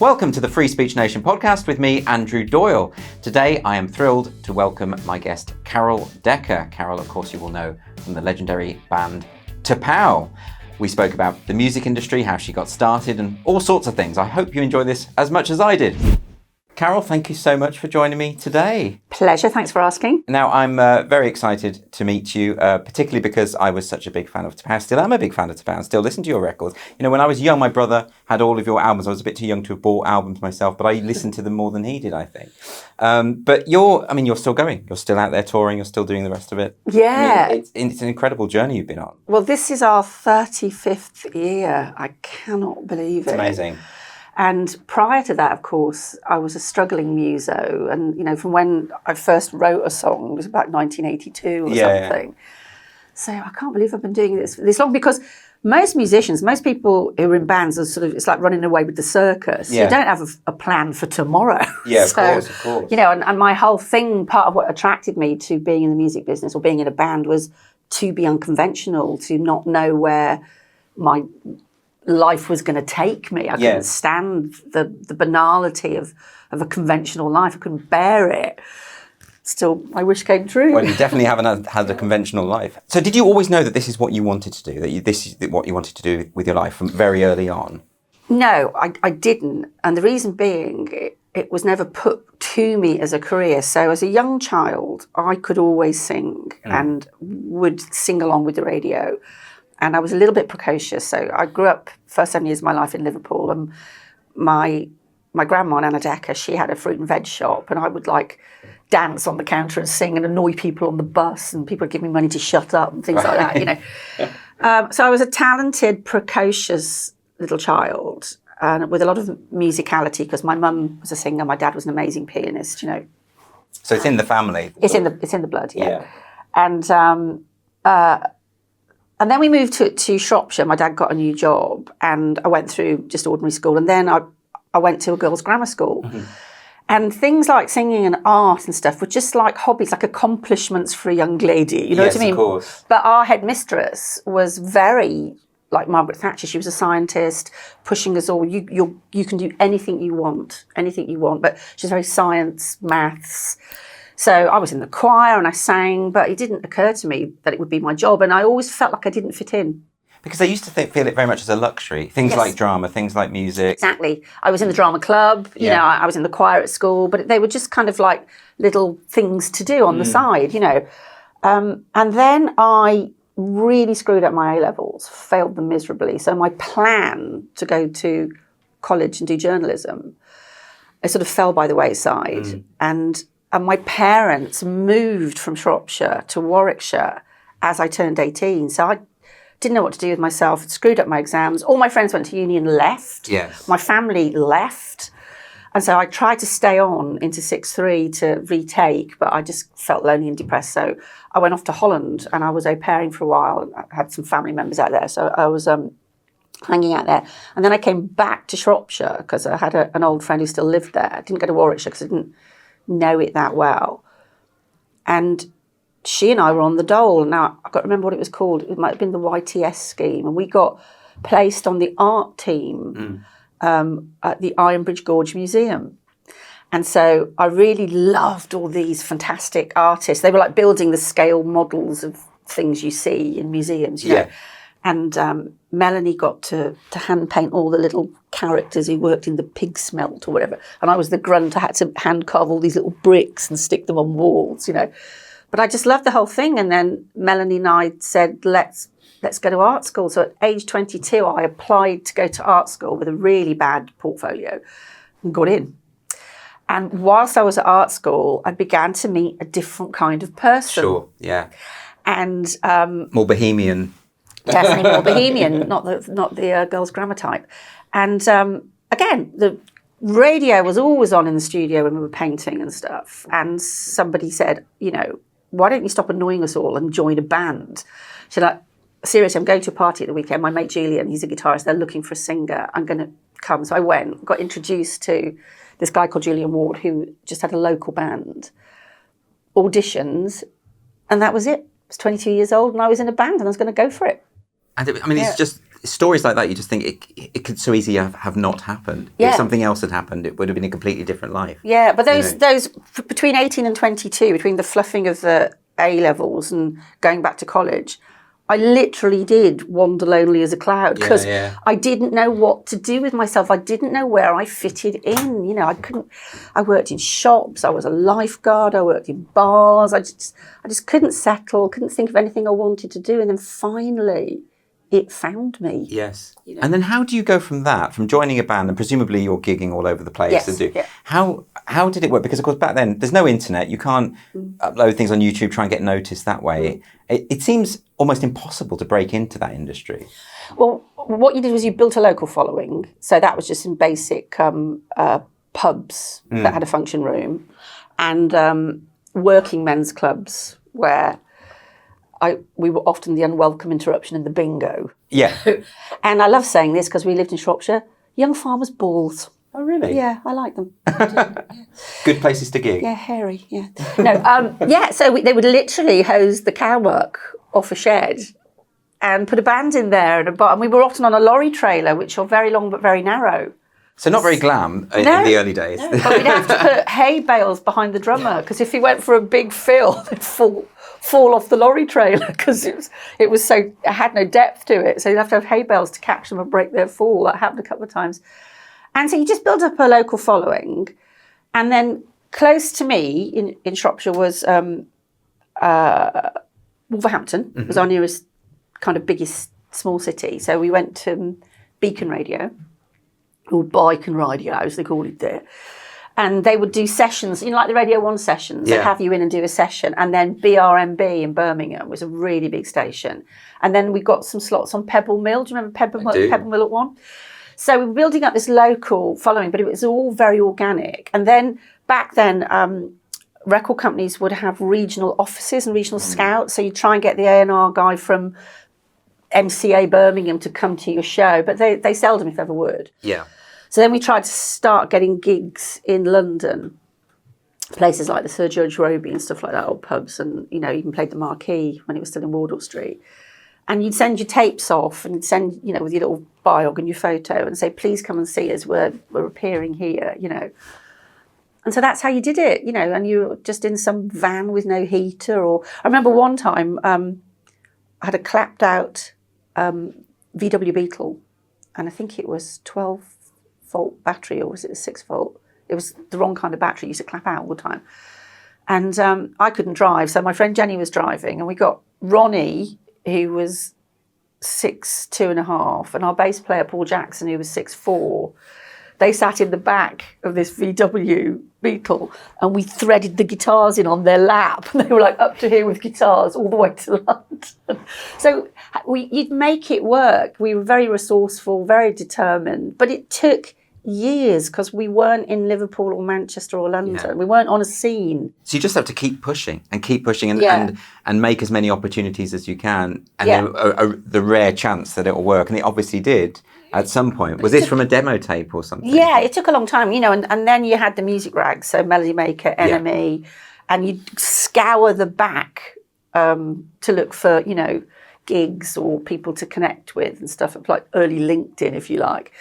Welcome to the Free Speech Nation podcast with me, Andrew Doyle. Today, I am thrilled to welcome my guest, Carol Decker. Carol, of course, you will know from the legendary band T'Pau. We spoke about the music industry, how she got started, and all sorts of things. I hope you enjoy this as much as I did. Carol, thank you so much for joining me today. Pleasure, thanks for asking. Now, I'm very excited to meet you, particularly because I was such a big fan of T'Pau. Still am a big fan of T'Pau and still listen to your records. You know, when I was young, my brother had all of your albums. I was a bit too young to have bought albums myself, but I listened to them more than he did, I think. But you're still going. You're still out there touring. You're still doing the rest of it. Yeah. I mean, it's an incredible journey you've been on. Well, this is our 35th year. I cannot believe it. It's amazing. And prior to that, of course, I was a struggling muso. And, you know, from when I first wrote a song, it was about 1982 or something. Yeah. So I can't believe I've been doing this for this long, because most musicians, most people who are in bands are sort of, it's like running away with the circus. Yeah. You don't have a plan for tomorrow. Yeah, of course. You know, and my whole thing, part of what attracted me to being in the music business or being in a band was to be unconventional, to not know where my life was going to take me. I couldn't stand the banality of a conventional life. I couldn't bear it. Still, my wish came true. Well, you definitely haven't had a conventional life. So did you always know that this is what you wanted to do, this is what you wanted to do with your life from very early on? No, I didn't. And the reason being, it was never put to me as a career. So as a young child, I could always sing and would sing along with the radio. And I was a little bit precocious. So I grew up first 7 years of my life in Liverpool. And my grandma, Nana Decker, she had a fruit and veg shop. And I would dance on the counter and sing and annoy people on the bus. And people would give me money to shut up and things like that, you know. So I was a talented, precocious little child with a lot of musicality, because my mum was a singer. My dad was an amazing pianist, you know. So it's in the family. It's in the blood, yeah. And then we moved to Shropshire. My dad got a new job and I went through just ordinary school. And then I went to a girls' grammar school. Mm-hmm. And things like singing and art and stuff were just like hobbies, like accomplishments for a young lady. You know what I mean? Yes, of course. But our headmistress was very like Margaret Thatcher. She was a scientist, pushing us all. You can do anything you want. But she's very science, maths. So I was in the choir and I sang, but it didn't occur to me that it would be my job. And I always felt like I didn't fit in. Because they used to feel it very much as a luxury. Things like drama, things like music. Exactly. I was in the drama club, you know, I was in the choir at school, but they were just kind of like little things to do on the side, you know. And then I really screwed up my A-levels, failed them miserably. So my plan to go to college and do journalism, it sort of fell by the wayside. And my parents moved from Shropshire to Warwickshire as I turned 18. So I didn't know what to do with myself, screwed up my exams. All my friends went to uni and left. Yes. My family left. And so I tried to stay on into 6-3 to retake, but I just felt lonely and depressed. So I went off to Holland and I was au pairing for a while. I had some family members out there. So I was hanging out there. And then I came back to Shropshire because I had an old friend who still lived there. I didn't go to Warwickshire because I didn't know it that well. And she and I were on the Doyle. Now, I've got to remember what it was called. It might have been the YTS scheme. And we got placed on the art team at the Ironbridge Gorge Museum. And so I really loved all these fantastic artists. They were like building the scale models of things you see in museums, you know. And Melanie got to hand paint all the little characters who worked in the pig smelt or whatever. And I was the grunt. I had to hand carve all these little bricks and stick them on walls, you know. But I just loved the whole thing. And then Melanie and I said, let's go to art school. So at age 22, I applied to go to art school with a really bad portfolio and got in. And whilst I was at art school, I began to meet a different kind of person. Sure, yeah. And more bohemian. Definitely more bohemian, not the girls' grammar type. And again, the radio was always on in the studio when we were painting and stuff. And somebody said, you know, why don't you stop annoying us all and join a band? So like, seriously, I'm going to a party at the weekend. My mate Julian, he's a guitarist. They're looking for a singer. I'm going to come. So I went, got introduced to this guy called Julian Ward, who just had a local band, auditions, and that was it. I was 22 years old and I was in a band and I was going to go for it. And I mean, it's just stories like that, you just think it could so easily have not happened. Yeah. If something else had happened, it would have been a completely different life. Yeah, but those between 18 and 22, between the fluffing of the A-levels and going back to college, I literally did wander lonely as a cloud because I didn't know what to do with myself. I didn't know where I fitted in. You know, I worked in shops. I was a lifeguard. I worked in bars. I just couldn't settle, couldn't think of anything I wanted to do. And then finally, it found me. Yes. You know? And then how do you go from that, from joining a band, and presumably you're gigging all over the place? Yes. How did it work? Because of course back then there's no internet. You can't upload things on YouTube, try and get noticed that way. It seems almost impossible to break into that industry. Well, what you did was you built a local following. So that was just in basic pubs that had a function room and working men's clubs where we were often the unwelcome interruption in the bingo. Yeah. And I love saying this because we lived in Shropshire. Young farmers' balls. Oh, really? Yeah, I like them. Good places to gig. Yeah, hairy, yeah. No, so they would literally hose the cow muck off a shed and put a band in there and we were often on a lorry trailer, which are very long but very narrow. So not very glam in the early days. No. But we'd have to put hay bales behind the drummer because if he went for a big fill, they'd fall off the lorry trailer because it had no depth to it. So you'd have to have hay bales to catch them and break their fall. That happened a couple of times. And so you just build up a local following. And then close to me in Shropshire was Wolverhampton, was our nearest kind of biggest small city. So we went to Beacon Radio, or Beacon Radio as they call it there. And they would do sessions, like the Radio 1 sessions. They'd have you in and do a session. And then BRMB in Birmingham was a really big station. And then we got some slots on Pebble Mill. Do you remember Pebble Mill at 1? So we were building up this local following, but it was all very organic. And then back then, record companies would have regional offices and regional scouts. So you try and get the A&R guy from MCA Birmingham to come to your show, but they seldom, if ever, would. Yeah. So then we tried to start getting gigs in London, places like the Sir Judge Roby and stuff like that, old pubs, and even played the Marquee when it was still in Wardour Street. And you'd send your tapes off and you'd send, with your little biog and your photo and say, please come and see us. We're appearing here, And so that's how you did it, and you were just in some van with no heater. Or I remember one time I had a clapped out VW Beetle, and I think it was 12-volt battery, or was it a 6-volt? It was the wrong kind of battery. It used to clap out all the time. And I couldn't drive, so my friend Jenny was driving, and we got Ronnie, who was 6'2.5", and our bass player Paul Jackson, who was 6'4". They sat in the back of this VW Beetle and we threaded the guitars in on their lap. And they were like up to here with guitars all the way to London. So you'd make it work. We were very resourceful, very determined, but it took years because we weren't in Liverpool or Manchester or London. Yeah. We weren't on a scene. So you just have to keep pushing and make as many opportunities as you can. And then the rare chance that it will work. And it obviously did. At some point. Was this from a demo tape or something? Yeah, it took a long time, and then you had the music rags, so Melody Maker, NME, and you'd scour the back to look for, gigs or people to connect with and stuff, like early LinkedIn, if you like.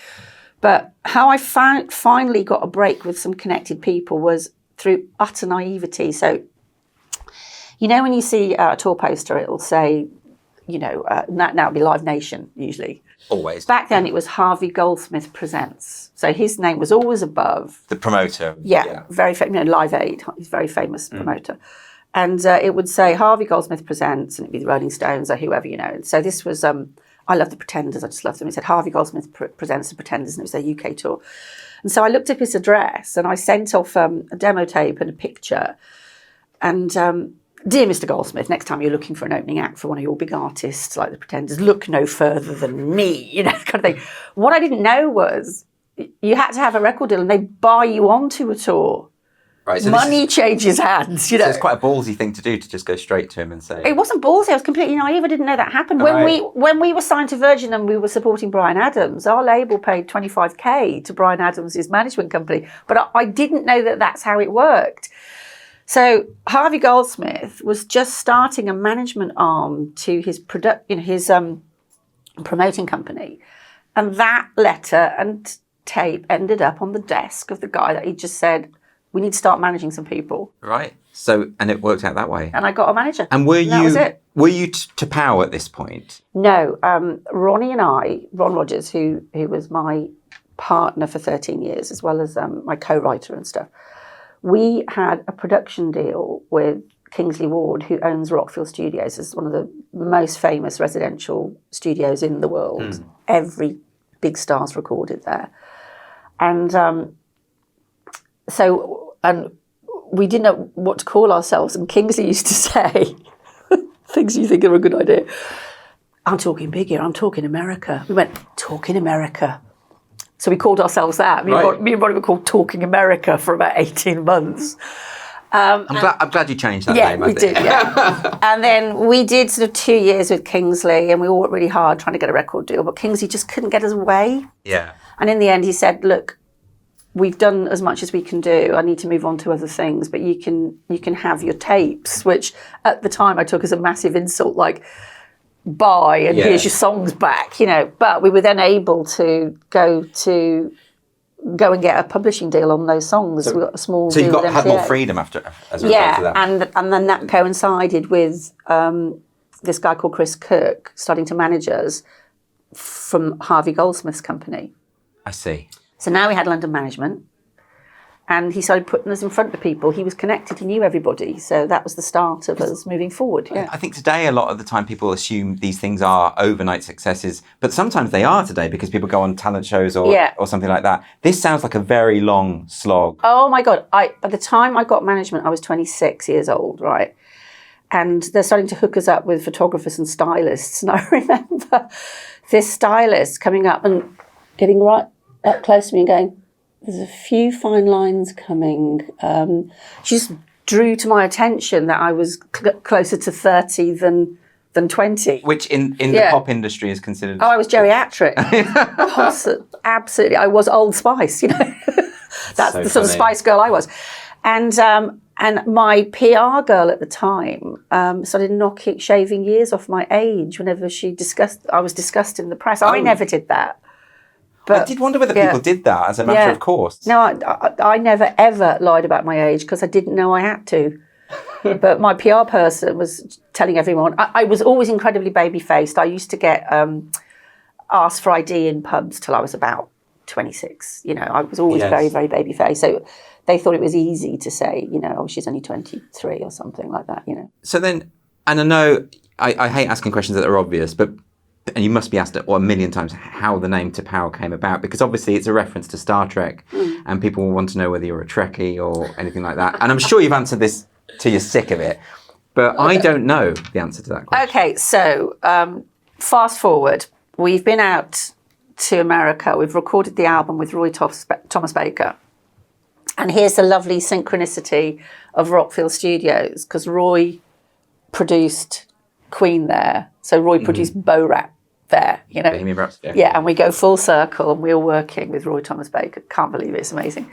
But how I finally got a break with some connected people was through utter naivety. So, when you see a tour poster, it will say, now it'll be Live Nation, usually. Always. Back then it was Harvey Goldsmith Presents. So his name was always above. The promoter. Yeah. Very famous, Live Aid, he's a very famous promoter. And it would say Harvey Goldsmith Presents, and it'd be the Rolling Stones or whoever, And so this was, I love the Pretenders, I just love them. It said Harvey Goldsmith Presents the Pretenders, and it was their UK tour. And so I looked up his address and I sent off a demo tape and a picture. And dear Mr. Goldsmith, next time you're looking for an opening act for one of your big artists like the Pretenders, look no further than me, kind of thing. What I didn't know was you had to have a record deal and they buy you onto a tour. Right, so money changes hands, So it's quite a ballsy thing to do, to just go straight to him and say... It wasn't ballsy, I was completely naive, I didn't know that happened. When we were signed to Virgin and we were supporting Bryan Adams, our label paid $25,000 to Bryan Adams' management company, but I didn't know that that's how it worked. So Harvey Goldsmith was just starting a management arm to his promoting company. And that letter and tape ended up on the desk of the guy that he just said, we need to start managing some people. Right. So, and it worked out that way. And I got a manager. And that was it. Were you to POW at this point? No. Ronnie and I, Ron Rogers, who was my partner for 13 years, as well as my co-writer and stuff, we had a production deal with Kingsley Ward, who owns Rockfield Studios. It's one of the most famous residential studios in the world. Every big star's recorded there. And and we didn't know what to call ourselves. And Kingsley used to say, things you think are a good idea. I'm talking big here. I'm talking America. We went, Talking America. So we called ourselves that. Me and Ronnie were called Talking America for about 18 months. I'm glad you changed that name. We did, yeah. And then we did sort of 2 years with Kingsley, and we all worked really hard trying to get a record deal, but Kingsley just couldn't get us away. Yeah. And in the end, he said, look, we've done as much as we can do. I need to move on to other things, but you can have your tapes, which at the time I took as a massive insult, like, bye, and here's your songs back, But we were then able to go and get a publishing deal on those songs. So we got a small deal with MTA. Had more freedom as a result of that. and then that coincided with this guy called Chris Cook starting to manage us from Harvey Goldsmith's company. I see. So now we had London management, and he started putting us in front of people. He was connected, he knew everybody. So that was the start of us moving forward. Yeah. I think today a lot of the time people assume these things are overnight successes, but sometimes they are today because people go on talent shows or something like that. This sounds like a very long slog. Oh my God. By the time I got management, I was 26 years old, right? And they're starting to hook us up with photographers and stylists. And I remember this stylist coming up and getting right up close to me and going, there's a few fine lines coming. She just drew to my attention that I was closer to 30 than 20. Which in the pop industry is considered... Oh, I was geriatric. Absolutely. I was Old Spice, That's the sort of Spice Girl I was. And my PR girl at the time started shaving years off my age whenever I was discussed in the press. I never did that. But, I did wonder whether people did that as a matter of course. No, I never, ever lied about my age because I didn't know I had to. But my PR person was telling everyone. I was always incredibly baby-faced. I used to get asked for ID in pubs till I was about 26. I was always very, very baby-faced. So they thought it was easy to say, she's only 23 or something like that, So then, and I know I hate asking questions that are obvious, and you must be asked a million times how the name T'Pau came about, because obviously it's a reference to Star Trek and people will want to know whether you're a Trekkie or anything like that. And I'm sure you've answered this till you're sick of it, but I don't know the answer to that question. Okay, so fast forward. We've been out to America. We've recorded the album with Roy Thomas Baker. And here's the lovely synchronicity of Rockfield Studios, because Roy produced Queen there. So Roy produced Bo Rap there, Bohemian Rhapsody. Yeah, and we go full circle, and we're working with Roy Thomas Baker. Can't believe it. It's amazing.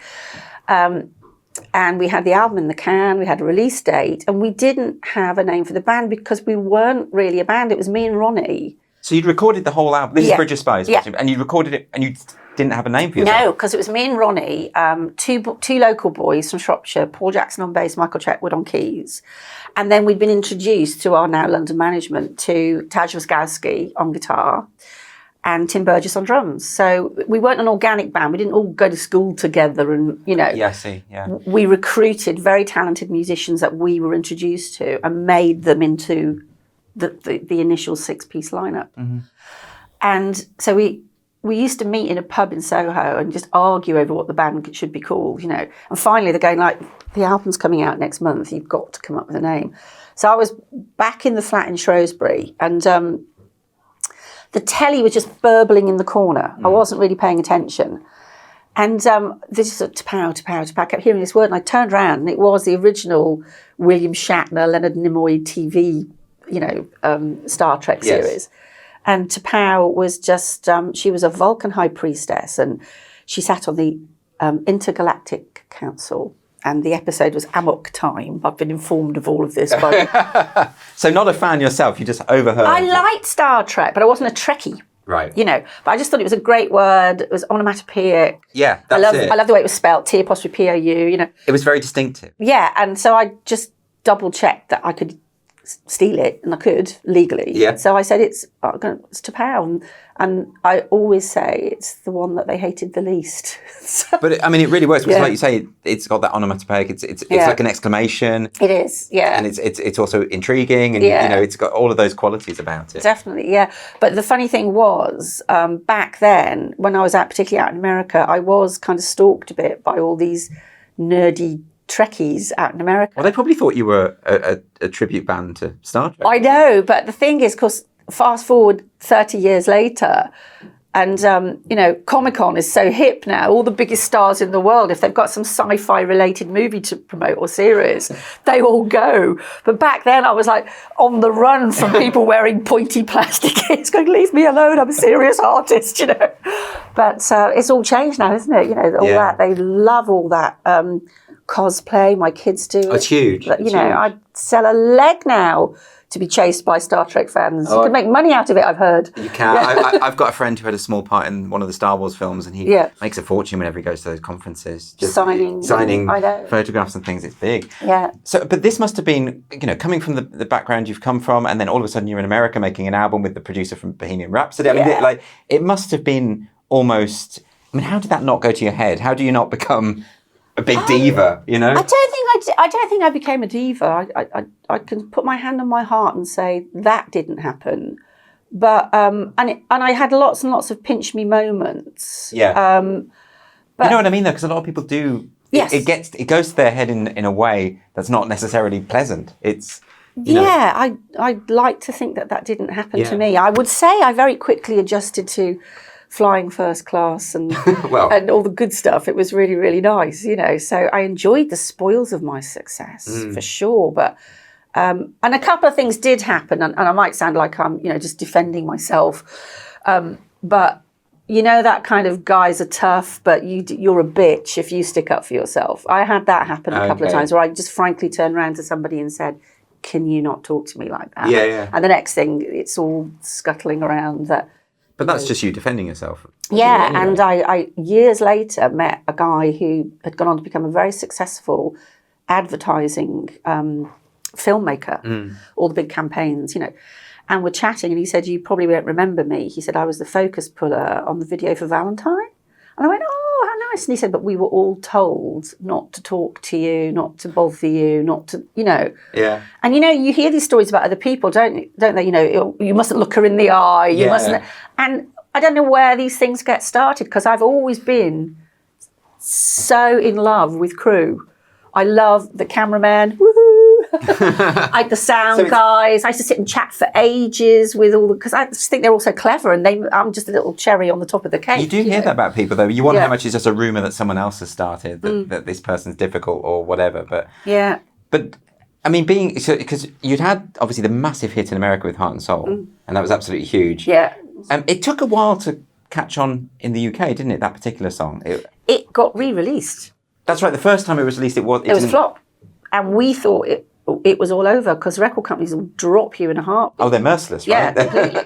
And we had the album in the can, we had a release date, and we didn't have a name for the band because we weren't really a band. It was me and Ronnie. So you'd recorded the whole album. This is Bridge of Spies, and you recorded it, and you didn't have a name for yourself. No, because it was me and Ronnie, two local boys from Shropshire, Paul Jackson on bass, Michael Chetwood on keys. And then we'd been introduced to our now London management to Taj Waskowski on guitar and Tim Burgess on drums. So we weren't an organic band. We didn't all go to school together and, Yeah, I see, yeah. We recruited very talented musicians that we were introduced to and made them into the initial six-piece lineup. Mm-hmm. And so we used to meet in a pub in Soho and just argue over what the band should be called, And finally they're going like, the album's coming out next month, you've got to come up with a name. So I was back in the flat in Shrewsbury and the telly was just burbling in the corner. I wasn't really paying attention. And this is a T'Pau. I kept hearing this word and I turned around and it was the original William Shatner, Leonard Nimoy TV, Star Trek series. And T'Pau was just, she was a Vulcan high priestess and she sat on the Intergalactic Council and the episode was Amok Time. I've been informed of all of this. So not a fan yourself, you just overheard. I liked Star Trek, but I wasn't a Trekkie. Right. But I just thought it was a great word. It was onomatopoeic. Yeah, that's it. I love the way it was spelled, T''P''O''U, It was very distinctive. Yeah, and so I just double checked that I could steal it, and I could legally. Yeah. So I said it's T'Pau, and I always say it's the one that they hated the least. But it really works because, like you say, it's got that onomatopoeic. It's like an exclamation. It is, yeah. And it's also intriguing, and it's got all of those qualities about it. Definitely, yeah. But the funny thing was, back then, when I was particularly out in America, I was kind of stalked a bit by all these nerdy Trekkies out in America. Well, they probably thought you were a tribute band to Star Trek. I know, but the thing is, because fast forward 30 years later, and Comic-Con is so hip now. All the biggest stars in the world, if they've got some sci-fi related movie to promote or series, they all go. But back then, I was like on the run from people wearing pointy plastic kits, going, "Leave me alone! I'm a serious artist," But it's all changed now, isn't it? All that, they love all that. Cosplay, my kids do. It's huge. I'd sell a leg now to be chased by Star Trek fans. You can make money out of it, I've heard. You can. Yeah. I've got a friend who had a small part in one of the Star Wars films, and he makes a fortune whenever he goes to those conferences. Just signing photographs and things. It's big. Yeah. So, but this must have been, coming from the background you've come from, and then all of a sudden you're in America making an album with the producer from Bohemian Rhapsody. It must have been almost. How did that not go to your head? How do you not become a big diva, I don't think I became a diva. I can put my hand on my heart and say that didn't happen. But and I had lots and lots of pinch me moments. Yeah. But you know what I mean, though, because a lot of people do. Yes. It goes to their head in a way that's not necessarily pleasant. It's. I'd like to think that didn't happen to me. I would say I very quickly adjusted to flying first class and and all the good stuff. It was really, really nice, So I enjoyed the spoils of my success for sure. But and a couple of things did happen, and I might sound like I'm, just defending myself. But that kind of guys are tough, but you're a bitch if you stick up for yourself. I had that happen a couple of times where I just frankly turned around to somebody and said, "Can you not talk to me like that?" Yeah. And the next thing, it's all scuttling around that. But that's just you defending yourself. Yeah, anyway. And I years later met a guy who had gone on to become a very successful advertising filmmaker, all the big campaigns, and we're chatting, and he said, "You probably won't remember me." He said, "I was the focus puller on the video for Valentine." And I went, "Oh, how nice." And he said, "But we were all told not to talk to you, not to bother you, not to, Yeah. And, you hear these stories about other people, don't they? You mustn't look her in the eye. You mustn't. And I don't know where these things get started, because I've always been so in love with crew. I love the cameraman. Woohoo! The sound guys. I used to sit and chat for ages with because I just think they're all so clever, and I'm just a little cherry on the top of the cake. You do hear that about people, though. You wonder how much is just a rumour that someone else has started, that this person's difficult or whatever. But because you'd had obviously the massive hit in America with Heart and Soul, and that was absolutely huge. Yeah. It took a while to catch on in the UK, didn't it? That particular song. It got re-released. That's right. The first time it was released, it was a flop, and we thought it was all over, because record companies will drop you in a heartbeat. Oh, they're merciless, right? Yeah, completely.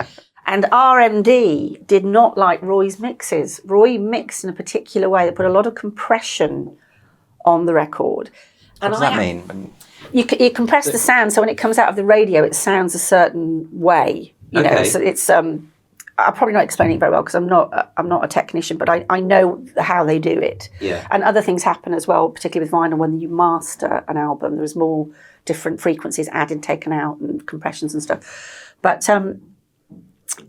And RMD did not like Roy's mixes. Roy mixed in a particular way that put a lot of compression on the record. What does that mean? You compress the sound, so when it comes out of the radio, it sounds a certain way. So it's I'm probably not explaining it very well, because I'm not a technician, but I know how they do it. Yeah. And other things happen as well, particularly with vinyl. When you master an album, there's more different frequencies added, taken out, and compressions and stuff. But so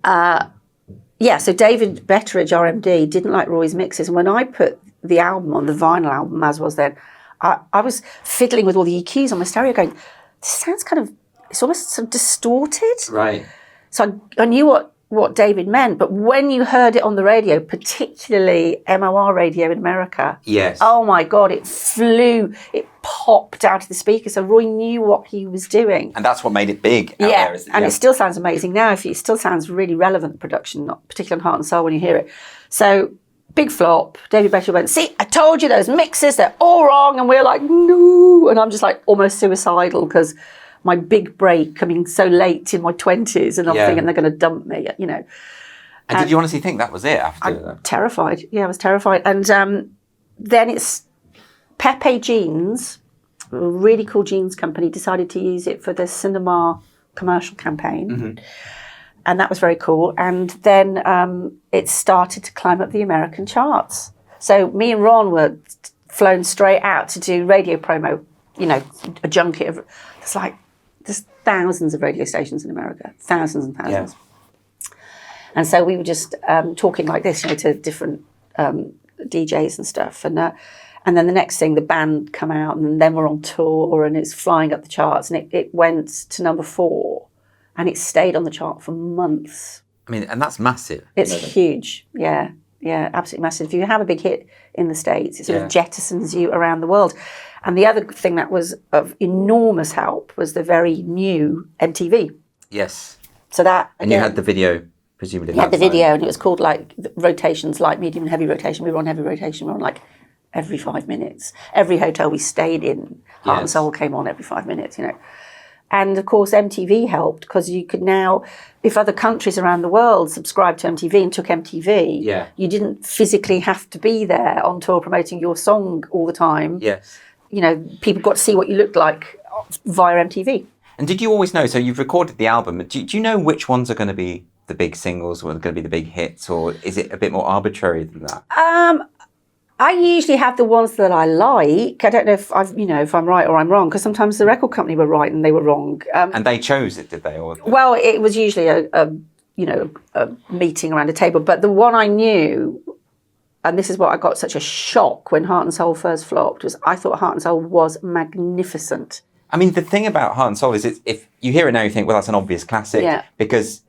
David Betteridge, RMD, didn't like Roy's mixes. And when I put the album on, the vinyl album as was then, I was fiddling with all the EQs on my stereo going, this sounds it's almost sort of distorted. Right. So I knew what David meant, but when you heard it on the radio, particularly MOR radio in America, yes. Oh my God, it popped out of the speaker. So Roy knew what he was doing. And that's what made it big out there. And it still sounds amazing now. It still sounds really relevant production, not particularly on Heart and Soul when you hear it. So big flop. David Betteridge went, "See, I told you those mixes, they're all wrong." And we're like, "No." And I'm just like almost suicidal, because my big break coming so late in my 20s, and I'm thinking they're going to dump me, And did you honestly think that was it after that? Terrified. Yeah, I was terrified. And then it's Pepe Jeans, a really cool jeans company, decided to use it for the cinema commercial campaign. Mm-hmm. And that was very cool. And then it started to climb up the American charts. So me and Ron were flown straight out to do radio promo, you know, a junket of, there's thousands of radio stations in America, thousands and thousands. Yeah. And so we were just talking like this, you know, to different DJs and stuff. And then the next thing, the band come out, and then we're on tour, and it's flying up the charts, and it went to number 4, and it stayed on the chart for months. I mean, and that's massive. It's huge. Yeah, absolutely massive. If you have a big hit in the States, it sort of jettisons you around the world. And the other thing that was of enormous help was the very new MTV. Yes. So that, and you had the video, presumably. You had the video, and it was called like rotations, light, medium, and heavy rotation. We were on heavy rotation. We were on like every 5 minutes. Every hotel we stayed in, Heart and Soul came on every 5 minutes, you know. And of course, MTV helped, because you could now, if other countries around the world subscribed to MTV and took MTV, you didn't physically have to be there on tour promoting your song all the time. Yes. You know, people got to see what you looked like via MTV. And did you always know, so you've recorded the album, do you know which ones are going to be the big singles, or are going to be the big hits, or is it a bit more arbitrary than that? I usually have the ones that I like. I don't know if if I'm right or I'm wrong, because sometimes the record company were right and they were wrong. And they chose it, did they? Or well, it was usually a meeting around a table. But the one I knew, and this is what I got such a shock when Heart and Soul first flopped, was I thought Heart and Soul was magnificent. I mean, the thing about Heart and Soul is, if you hear it now, you think, well, that's an obvious classic, because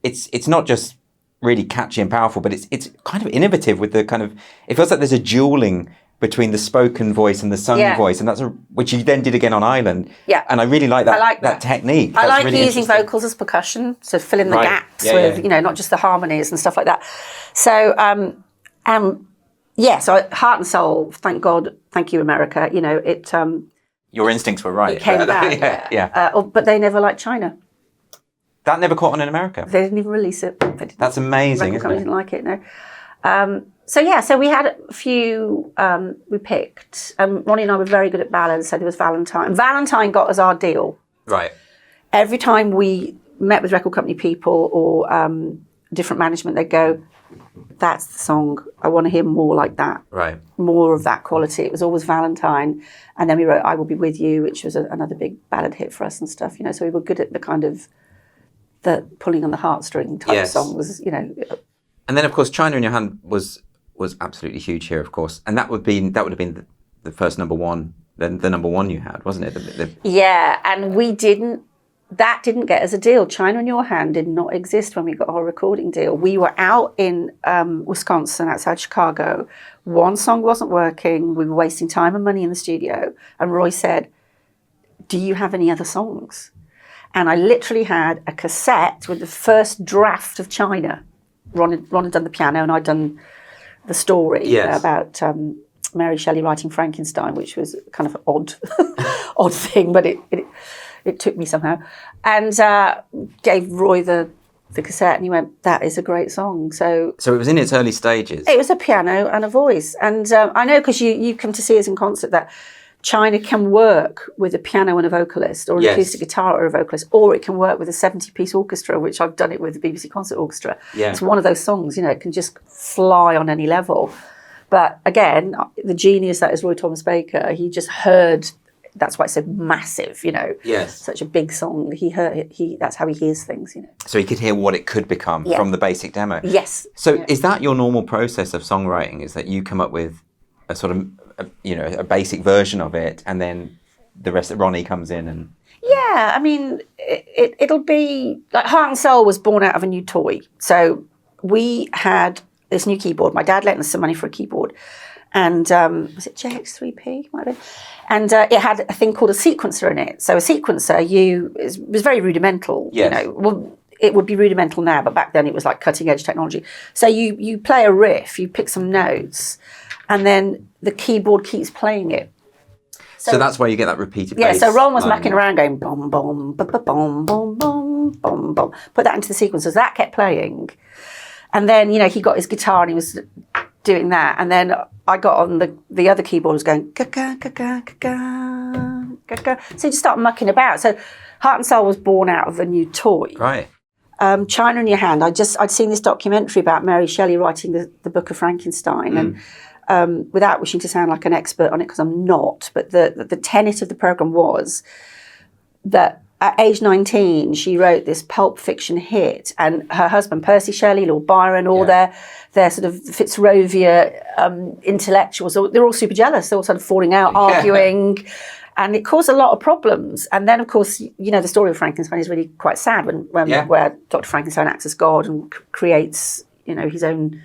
it's not just really catchy and powerful, but it's kind of innovative with the kind of, it feels like there's a dueling between the spoken voice and the sung voice, and which you then did again on Island. Yeah. And I really like that, that technique. I like really using vocals as percussion, so fill in the gaps with, not just the harmonies and stuff like that. So, so Heart and Soul, thank God, thank you, America, your instincts were right. It came back. But they never liked China. That never caught on in America? They didn't even release it. That's amazing, isn't it? Didn't like it, no. So we had a few we picked. Ronnie and I were very good at ballads, so there was Valentine. Valentine got us our deal. Right. Every time we met with record company people or different management, they'd go, that's the song. I want to hear more like that. Right. More of that quality. It was always Valentine. And then we wrote I Will Be With You, which was another big ballad hit for us and stuff. So we were good at the kind of the pulling on the heartstring type songs, And then, of course, China in Your Hand was absolutely huge here, of course. And that would have been the first number one, the number one you had, wasn't it? Yeah, and that didn't get us a deal. China in Your Hand did not exist when we got our recording deal. We were out in Wisconsin, outside Chicago. One song wasn't working. We were wasting time and money in the studio. And Roy said, do you have any other songs? And I literally had a cassette with the first draft of China. Ron had done the piano, and I'd done the story about Mary Shelley writing Frankenstein, which was kind of an odd thing, but it took me somehow. And gave Roy the cassette, and he went, that is a great song. So it was in its early stages. It was a piano and a voice. And I know, because you come to see us in concert, that China can work with a piano and a vocalist, or an acoustic guitar or a vocalist, or it can work with a 70-piece orchestra, which I've done it with the BBC Concert Orchestra. Yeah. It's one of those songs, it can just fly on any level. But again, the genius that is Roy Thomas Baker, he just heard, that's why it's so massive, Yes. Such a big song. He heard, that's how he hears things, So he could hear what it could become from the basic demo. Yes. So is that your normal process of songwriting, is that you come up with a sort of, a basic version of it, and then the rest of Ronnie comes in and... Yeah, I mean, it'll be... Like, Heart and Soul was born out of a new toy. So we had this new keyboard. My dad lent us some money for a keyboard. And was it JX3P? Might have been. And it had a thing called a sequencer in it. So a sequencer, it was very rudimental. Yes. Well, it would be rudimental now, but back then it was like cutting edge technology. So you play a riff, you pick some notes, and then the keyboard keeps playing it. So that's why you get that repeated bass. Yeah, so Ron was macking around going bom, bom, bom, bom, bom, bom, bom, bom. Put that into the sequencer. So that kept playing. And then, he got his guitar and he was doing that. And then I got on the other keyboard, was going, ga-ga, ga-ga, ga-ga, ga-ga. So you just start mucking about. So Heart and Soul was born out of a new toy. Right. China in Your Hand. I'd seen this documentary about Mary Shelley writing the Book of Frankenstein. And without wishing to sound like an expert on it, because I'm not, but the tenet of the programme was that at age 19, she wrote this pulp fiction hit, and her husband, Percy Shelley, Lord Byron, all their sort of Fitzrovia intellectuals, they're all super jealous. They're all sort of falling out, arguing, and it caused a lot of problems. And then, of course, the story of Frankenstein is really quite sad where Dr. Frankenstein acts as God and creates, his own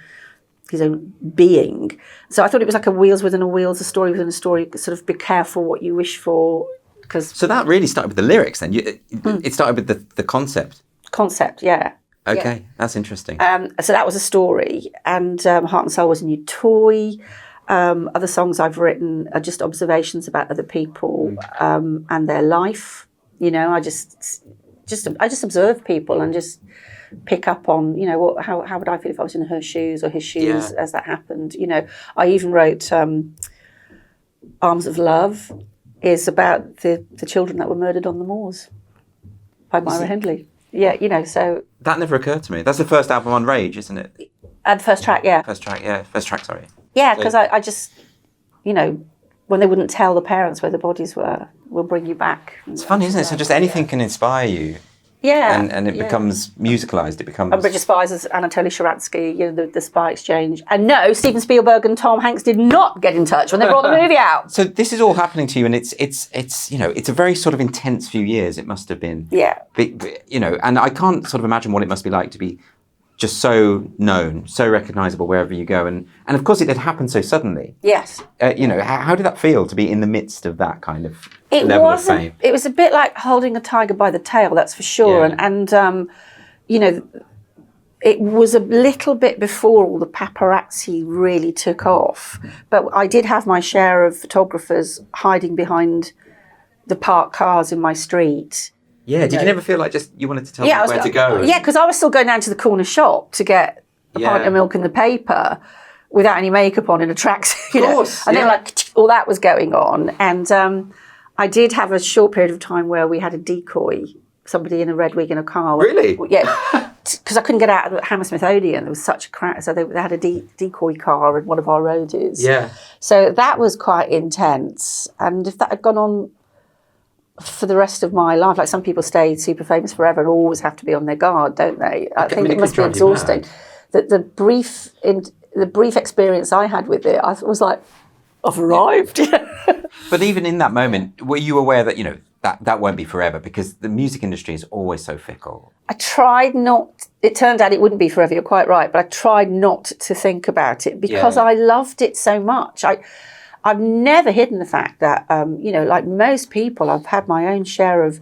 being. So I thought it was like a wheels within a wheels, a story within a story, sort of be careful what you wish for. So that really started with the lyrics then? It started with the concept? Concept, yeah. Okay, that's interesting. So that was a story. And Heart and Soul was a new toy. Other songs I've written are just observations about other people and their life. I just observe people and just pick up on, how would I feel if I was in her shoes or his shoes as that happened. I even wrote Arms of Love, is about the children that were murdered on the moors by Myra Hindley. Yeah, so... That never occurred to me. That's the first album on Rage, isn't it? The first track, yeah. First track, sorry. Yeah, because I just, when they wouldn't tell the parents where the bodies were, we'll bring you back. It's funny, isn't it? So just anything can inspire you. Yeah. And it becomes musicalised. It becomes... And Bridge of Spies as Anatoly Sharansky, the Spy Exchange. And no, Steven Spielberg and Tom Hanks did not get in touch when they brought the movie out. So this is all happening to you, and it's it's a very sort of intense few years. It must have been. Yeah. And I can't sort of imagine what it must be like to be just so known, so recognisable wherever you go, and of course it had happened so suddenly. Yes. How did that feel to be in the midst of that kind of level of fame? It was a bit like holding a tiger by the tail, that's for sure. Yeah. And it was a little bit before all the paparazzi really took off, but I did have my share of photographers hiding behind the parked cars in my street. Yeah, did you never feel like just you wanted to tell them where to go? Yeah, because I was still going down to the corner shop to get a pint of milk in the paper without any makeup on in a tracksuit. Of course. And then all that was going on. And I did have a short period of time where we had a decoy, somebody in a red wig in a car. Really? Yeah, because I couldn't get out of Hammersmith Odeon. There was such a crowd. So they had a decoy car in one of our roadies. Yeah. So that was quite intense. And if that had gone on for the rest of my life, like some people stay super famous forever and always have to be on their guard, don't they? I think it must be exhausting. The brief experience I had with it, I was like, I've arrived. But even in that moment, were you aware that that won't be forever, because the music industry is always so fickle? I tried not. It turned out it wouldn't be forever. You're quite right, but I tried not to think about it because I loved it so much. I've never hidden the fact that, like most people, I've had my own share of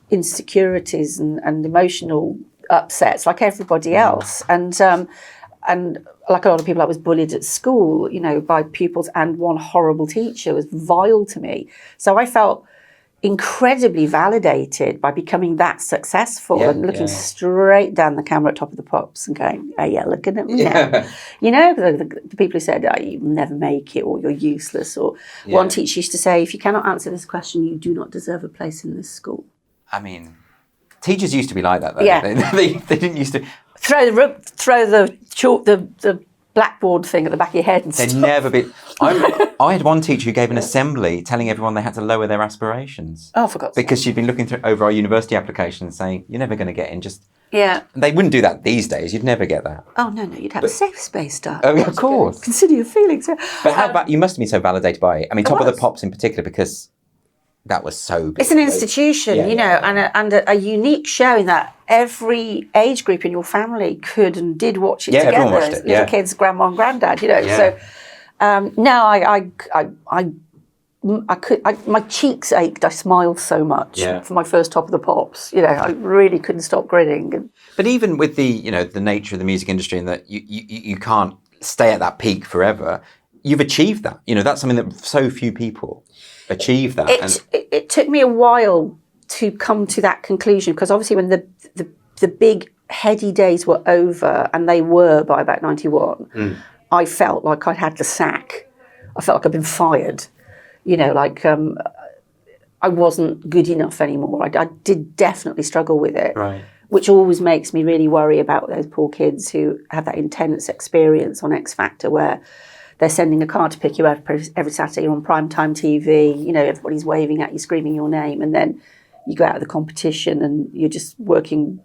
insecurities and emotional upsets, like everybody else. And like a lot of people, I was bullied at school, by pupils, and one horrible teacher was vile to me. So I felt incredibly validated by becoming that successful and looking straight down the camera at Top of the Pops and going, "Oh yeah, looking at me now." The people who said, "Oh, you never make it," or "You're useless," or one teacher used to say, "If you cannot answer this question, you do not deserve a place in this school." I mean, teachers used to be like that, though. Yeah. They didn't used to throw the chalk, the blackboard thing at the back of your head and They'd stuff. never be. I had one teacher who gave an assembly telling everyone they had to lower their aspirations. Oh, for God's sake. Because she'd been looking over our university applications saying, "You're never going to get in." Yeah. They wouldn't do that these days. You'd never get that. Oh, no, you'd have a safe space start. Oh, yeah, of course. Consider your feelings. But how about, you must have been so validated by it. I mean, Top of the was. Pops in particular, because that was so big. It's an institution, and a unique show in that every age group in your family could and did watch it together. Everyone watched it. Little kids, grandma and granddad, So, my cheeks ached. I smiled so much for my first Top of the Pops. I really couldn't stop grinning. But even with the the nature of the music industry, and that you can't stay at that peak forever, you've achieved that. That's something that so few people achieve that. It took me a while to come to that conclusion, because obviously when the big heady days were over, and they were by about 91, I felt like I'd had the sack. I felt like I'd been fired. You know, like I wasn't good enough anymore. I did definitely struggle with it, Right. which always makes me really worry about those poor kids who have that intense experience on X Factor where they're sending a car to pick you up every Saturday. You're on primetime TV. You know, everybody's waving at you, screaming your name, and then you go out of the competition and you're just working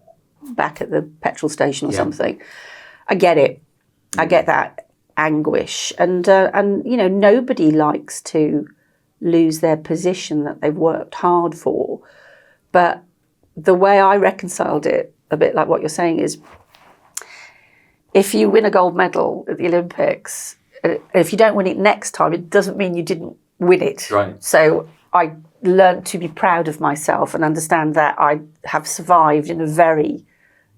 back at the petrol station or something. I get it. I get that anguish, and you know, nobody likes to lose their position that they've worked hard for. But the way I reconciled it, a bit like what you're saying, is if you win a gold medal at the Olympics, if you don't win it next time, it doesn't mean you didn't win it. Right. So I learned to be proud of myself and understand that I have survived in a very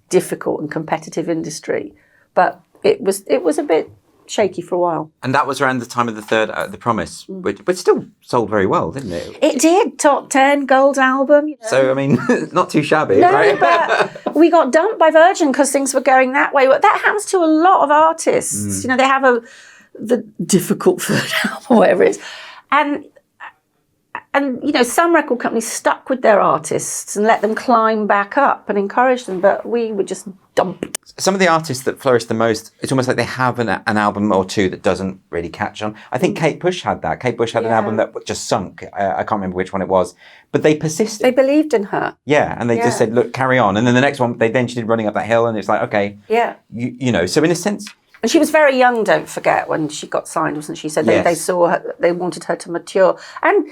difficult and competitive industry. But it was a bit shaky for a while. And that was around the time of the third, The Promise, which still sold very well, didn't it? It did. Top 10 gold album. You know. So, I mean, not too shabby, No, right? but we got dumped by Virgin because things were going that way. That happens to a lot of artists. You know, they have the difficult third album or whatever it is. And you know, some record companies stuck with their artists and let them climb back up and encourage them, but we were just dumped. Some of the artists that flourish the most, it's almost like they have an album or two that doesn't really catch on. I think Kate Bush had that. Kate Bush had an album that just sunk. I can't remember which one it was, but they persisted. They believed in her. Yeah, and they just said, look, carry on. And then the next one, she did Running Up That Hill, and it's like, okay. Yeah. You know, so in a sense... And she was very young, don't forget, when she got signed, wasn't she? So they saw her, they wanted her to mature. And...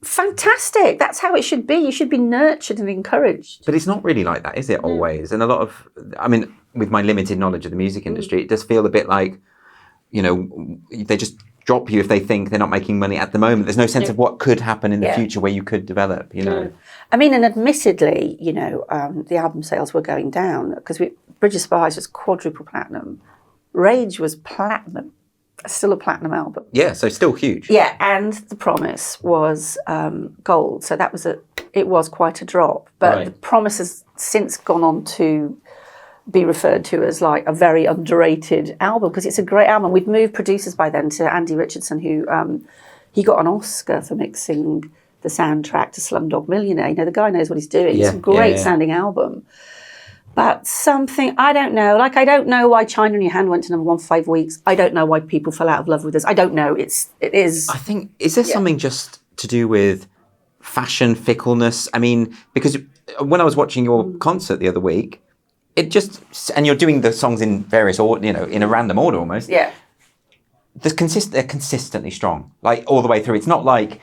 fantastic. That's how it should be. You should be nurtured and encouraged. But it's not really like that, is it, always? And a lot of, I mean, with my limited knowledge of the music industry, it does feel a bit like, you know, they just drop you if they think they're not making money at the moment. There's no sense of what could happen in the future where you could develop, you know. I mean, and admittedly, you know, the album sales were going down because Bridge of Spies was quadruple platinum. Rage was platinum. Still a platinum album. Yeah, so still huge. Yeah, and The Promise was gold. So it was quite a drop. But The Promise has since gone on to be referred to as like a very underrated album because it's a great album. We'd moved producers by then to Andy Richardson, who he got an Oscar for mixing the soundtrack to Slumdog Millionaire. You know, the guy knows what he's doing. It's a great sounding album. But something, I don't know. Like, I don't know why China in Your Hand went to number 1 for 5 weeks. I don't know why people fell out of love with us. I don't know. It is. I think, is there something just to do with fashion fickleness? I mean, because when I was watching your concert the other week, it just, and you're doing the songs in various order, you know, in a random order almost. Yeah. They're consistently strong, like all the way through. It's not like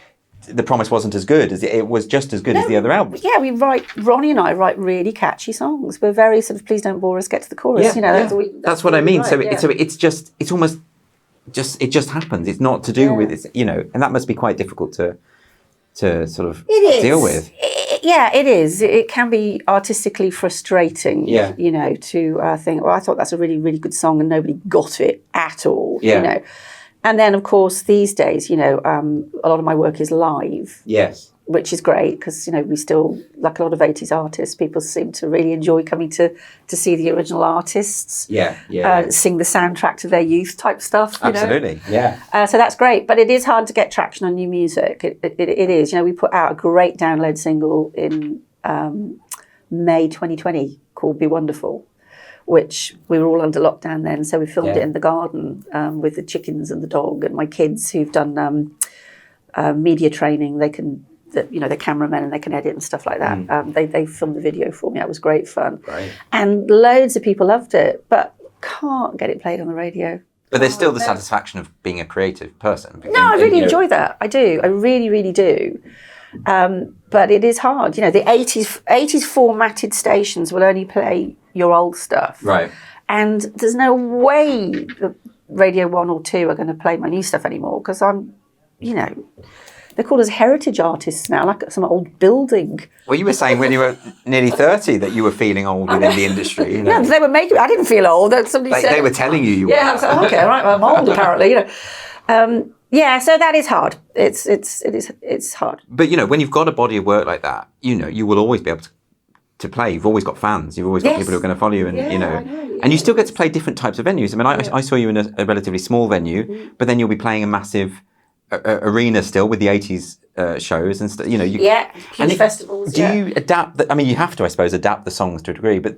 The Promise wasn't as good as it was, just as good as the other albums. Yeah, Ronnie and I write really catchy songs. We're very sort of, please don't bore us, get to the chorus. Yeah, you know, that's what I mean. So it's almost just, it just happens. It's not to do with it, you know, and that must be quite difficult to sort of deal with. It is. It can be artistically frustrating, you know, to think, well, I thought that's a really, really good song and nobody got it at all, you know. And then, of course, these days, you know, a lot of my work is live. Yes. Which is great because, you know, we still, like a lot of 80s artists, people seem to really enjoy coming to see the original artists. Sing the soundtrack to their youth type stuff. Absolutely, so that's great. But it is hard to get traction on new music. It is. You know, we put out a great download single in May 2020 called Be Wonderful, which we were all under lockdown then. So we filmed it in the garden with the chickens and the dog and my kids who've done media training. They're cameramen and they can edit and stuff like that. They filmed the video for me. It was great fun. Right. And loads of people loved it, but can't get it played on the radio. But there's still the satisfaction of being a creative person. No, I really enjoy that. I do. I really, really do. But it is hard. You know, the 80s formatted stations will only play your old stuff. Right. And there's no way that Radio 1 or 2 are going to play my new stuff anymore because I'm, you know, they're called as heritage artists now, like some old building. Well, you were saying when you were nearly 30 that you were feeling old within the industry. You know? Yeah, they were making. I didn't feel old. Somebody said they were telling you were. Yeah, I was like, okay, right, well, I'm old apparently. You know, so that is hard. It's hard. But you know, when you've got a body of work like that, you know, you will always be able to play. You've always got fans. You've always got people who are going to follow you, and I know, and you still get to play different types of venues. I mean, I saw you in a relatively small venue, but then you'll be playing a massive arena still with the 80s shows and huge festivals. Do you adapt? I mean, you have to, I suppose, adapt the songs to a degree, but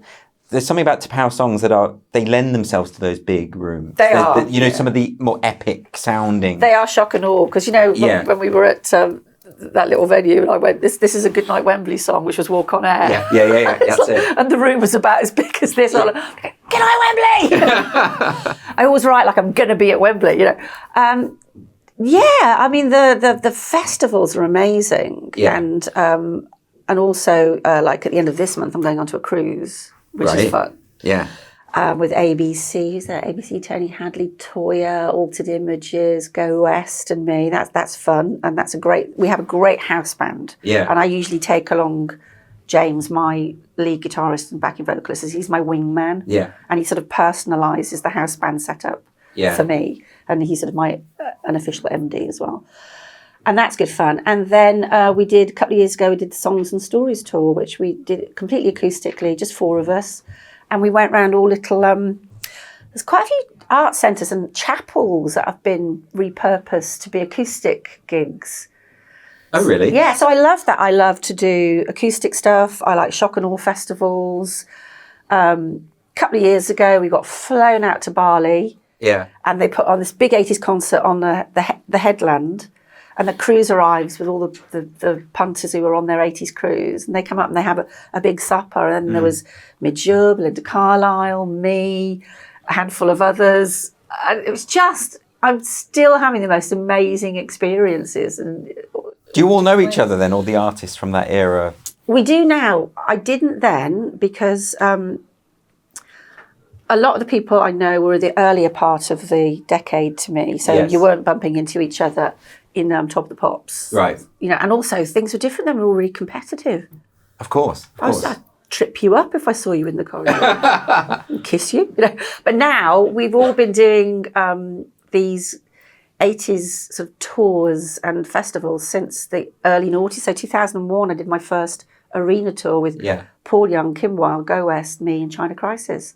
there's something about T'Pau songs that they lend themselves to those big rooms. They are. Some of the more epic sounding. They are shock and awe because when we were at that little venue, and I went, "This is a Good Night Wembley song," which was "Walk on Air." Yeah. That's it. And the room was about as big as this. I'm like, "Good Night Wembley!" I always write like I'm going to be at Wembley. I mean the festivals are amazing, and also like at the end of this month, I'm going on to a cruise, which is fun. Yeah. With ABC, who's there? ABC, Tony Hadley, Toyah, Altered Images, Go West, and me. That's fun, and we have a great house band. Yeah. And I usually take along James, my lead guitarist and backing vocalist, as he's my wingman. Yeah. And he sort of personalises the house band setup for me, and he's sort of my unofficial MD as well. And that's good fun. And then we did, a couple of years ago, we did the Songs and Stories tour, which we did completely acoustically, just 4 of us. And we went around all little, there's quite a few art centres and chapels that have been repurposed to be acoustic gigs. Oh, really? Yeah, so I love that. I love to do acoustic stuff. I like shock and awe festivals. A couple of years ago, we got flown out to Bali. Yeah. And they put on this big 80s concert on the headland. And the cruise arrives with all the punters who were on their 80s cruise. And they come up and they have a big supper. And then there was Midjob, Linda Carlisle, me, a handful of others. And it was just, I'm still having the most amazing experiences. And do you all know each other then, all the artists from that era? We do now. I didn't then because a lot of the people I know were the earlier part of the decade to me. So you weren't bumping into each other in Top of the Pops. Right. And also things were different then. We were all really competitive. Of course. I'd trip you up if I saw you in the corridor and kiss you. But now we've all been doing these 80s sort of tours and festivals since the early noughties. So 2001, I did my first arena tour with Paul Young, Kim Wilde, Go West, me and China Crisis.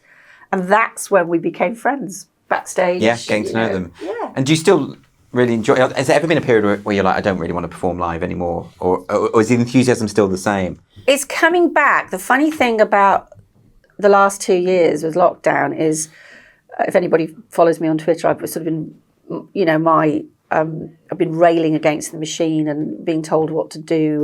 And that's when we became friends backstage. Yeah, getting to know them. Yeah. And do you still really enjoy it? Has there ever been a period where you're like, I don't really want to perform live anymore? Or is the enthusiasm still the same? It's coming back. The funny thing about the last 2 years with lockdown is, if anybody follows me on Twitter, I've sort of been, I've been railing against the machine and being told what to do.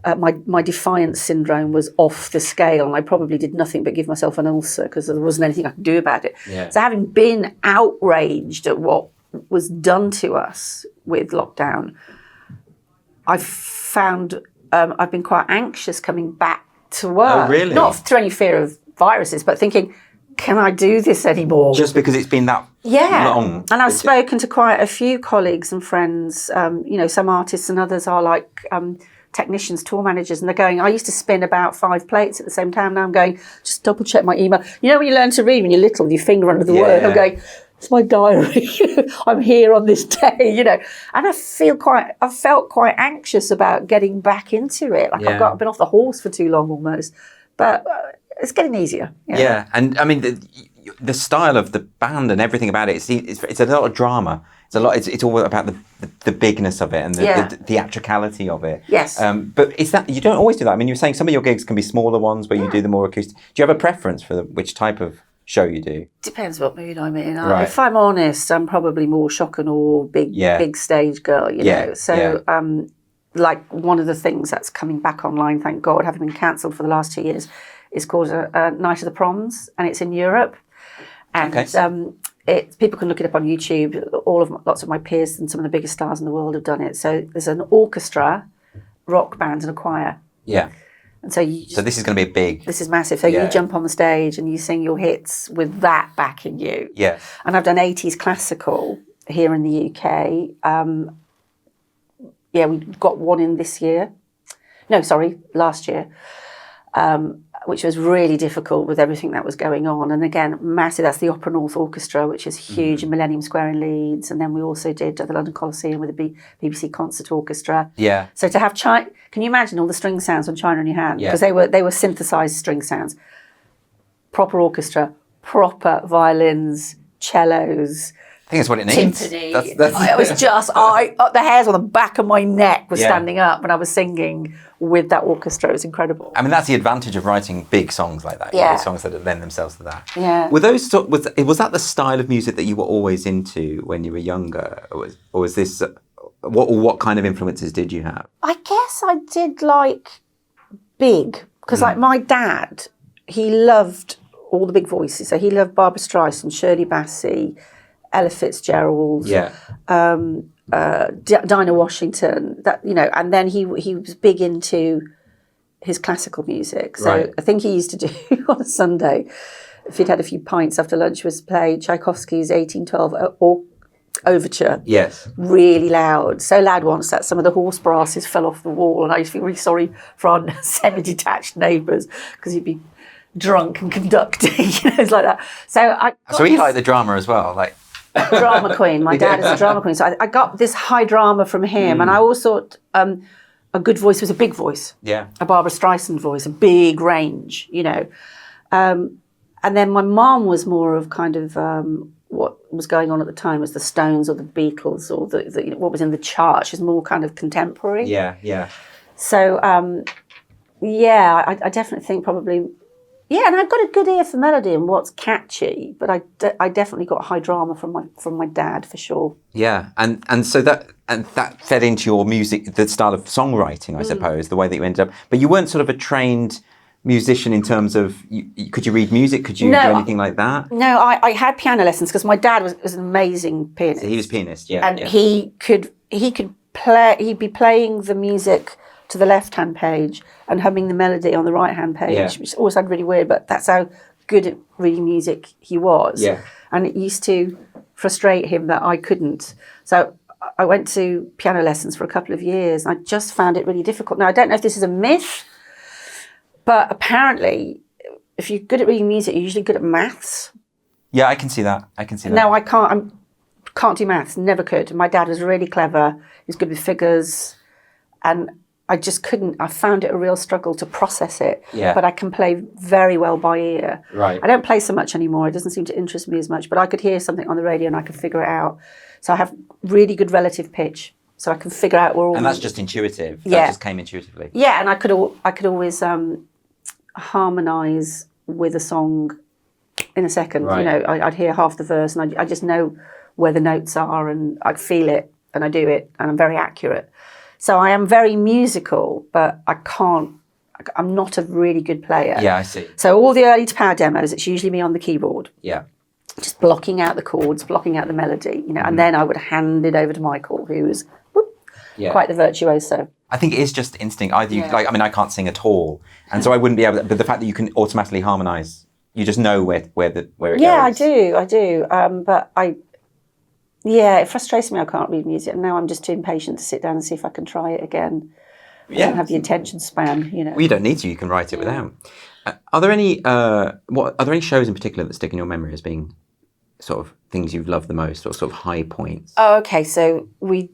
And my defiance syndrome was off the scale, and I probably did nothing but give myself an ulcer because there wasn't anything I could do about it. Yeah. So having been outraged at what was done to us with lockdown, I found I've been quite anxious coming back to work. Oh, really? Not through any fear of viruses, but thinking, can I do this anymore? Just because it's been that long. And I've spoken to quite a few colleagues and friends, some artists and others are like technicians, tour managers, and they're going, I used to spin about 5 plates at the same time. Now I'm going, just double check my email. You know when you learn to read when you're little with your finger under the word? I'm going, it's my diary. I'm here on this day, And I felt quite anxious about getting back into it. Like I've been off the horse for too long almost. But it's getting easier. Yeah, and I mean the style of the band and everything about it. It's a lot of drama. It's all about the bigness of it and the theatricality of it. Yes. But is that you don't always do that? I mean, you were saying some of your gigs can be smaller ones where you do the more acoustic. Do you have a preference for which type of show you do? Depends what mood I'm in. Right. If I'm honest, I'm probably more shock and awe, big stage girl. You know. So like one of the things that's coming back online, thank God, having been cancelled for the last 2 years, is called a Night of the Proms, and it's in Europe. And people can look it up on YouTube. Lots of my peers and some of the biggest stars in the world have done it. So there's an orchestra, rock band, and a choir. Yeah. And so this is going to be big. This is massive. So you jump on the stage and you sing your hits with that backing you. Yeah. And I've done 80s classical here in the UK. We got one in this year. No, sorry, last year. which was really difficult with everything that was going on. And again, massive, that's the Opera North Orchestra, which is huge in Millennium Square in Leeds. And then we also did at the London Coliseum with the BBC Concert Orchestra. Yeah. So to have China, can you imagine all the string sounds on China in Your Hand? Yeah. Because they were synthesized string sounds. Proper orchestra, proper violins, cellos. I think that's what it needs. Timpani. That's It was just, the hairs on the back of my neck were Yeah. standing up when I was singing with that orchestra. It was incredible. I mean, that's the advantage of writing big songs like that. Yeah. Songs that lend themselves to that. Yeah. Were those was that the style of music that you were always into when you were younger, or was this what kind of influences did you have? I guess I did like big, because like my dad, he loved all the big voices. So he loved Barbra Streisand, Shirley Bassey, Ella Fitzgerald, Dinah Washington. And then he was big into his classical music. So Right. I think he used to do on a Sunday, if he'd had a few pints after lunch, was play Tchaikovsky's 1812 Overture. Yes. Really loud, so loud once that some of the horse brasses fell off the wall, and I used to feel really sorry for our semi-detached neighbours because he'd be drunk and conducting, it's like that. So he liked the drama as well, like. Drama queen. My dad is a drama queen, so I got this high drama from him, and I always thought a good voice was a big voice. Yeah. A Barbra Streisand voice, a big range, And then my mom was more of kind of what was going on at the time was the Stones or the Beatles or the what was in the chart. She's more kind of contemporary. Yeah, yeah. So, I definitely think probably, and I've got a good ear for melody and what's catchy, but I definitely got high drama from my dad for sure. Yeah, and so that fed into your music, the style of songwriting, I suppose, the way that you ended up. But you weren't sort of a trained musician in terms of, could you read music? Could you do anything like that? No, I had piano lessons because my dad was an amazing pianist. So he was a pianist, yeah. And he could play, he'd be playing the music to the left-hand page and humming the melody on the right-hand page, which always sounded really weird, but that's how good at reading music he was. Yeah. And it used to frustrate him that I couldn't. So I went to piano lessons for a couple of years, and I just found it really difficult. Now, I don't know if this is a myth, but apparently, if you're good at reading music, you're usually good at maths. Yeah, I can see that. No, I can't. I can't do maths. Never could. My dad was really clever. He was good with figures, and I just couldn't. I found it a real struggle to process it. Yeah. But I can play very well by ear. Right. I don't play so much anymore. It doesn't seem to interest me as much. But I could hear something on the radio and I could figure it out. So I have really good relative pitch. So I can figure out where all. And that's just intuitive. Yeah. That just came intuitively. Yeah, and I could always harmonise with a song in a second. Right. I'd hear half the verse and I just know where the notes are and I feel it and I do it and I'm very accurate. So I am very musical, but I'm not a really good player. Yeah, I see. So all the early Power demos, it's usually me on the keyboard, Yeah. just blocking out the chords, blocking out the melody, and then I would hand it over to Michael, who was quite the virtuoso. I think it is just instinct. Either you, I can't sing at all, and so I wouldn't be able to, but the fact that you can automatically harmonise, you just know where it goes. Yeah, I do. But it frustrates me I can't read music, and now I'm just too impatient to sit down and see if I can try it again. I don't have the attention span, Well, you don't need to. You can write it without. Are there any shows in particular that stick in your memory as being sort of things you've loved the most, or sort of high points? Oh, okay. So we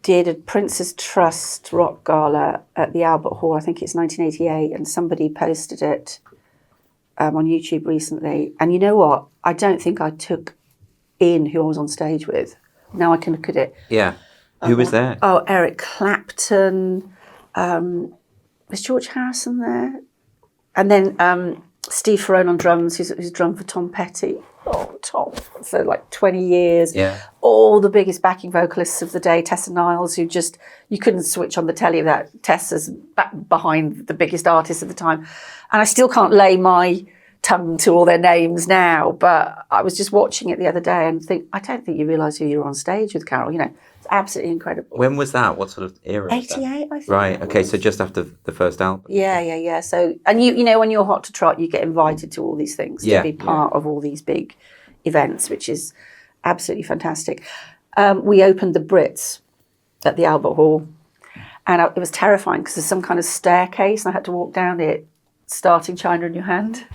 did a Prince's Trust rock gala at the Albert Hall. I think it's 1988, and somebody posted it on YouTube recently. And you know what? I don't think I took in who I was on stage with. Now I can look at it. Yeah. Who was there? Oh, Eric Clapton. Was George Harrison there? And then Steve Ferrone on drums, who's drummed for Tom Petty. Oh, Tom, for like 20 years. Yeah. All the biggest backing vocalists of the day, Tessa Niles, who just, you couldn't switch on the telly without Tessa's back behind the biggest artists of the time. And I still can't lay my tongue to all their names now, but I was just watching it the other day and I don't think you realise who you're on stage with, Carol. It's absolutely incredible. When was that? What sort of era? 88, I think. Right. Okay. So just after the first album. Yeah. So, and you know, when you're hot to trot, you get invited to all these things to be part of all these big events, which is absolutely fantastic. We opened the Brits at the Albert Hall, and it was terrifying because there's some kind of staircase, and I had to walk down it starting China in Your Hand.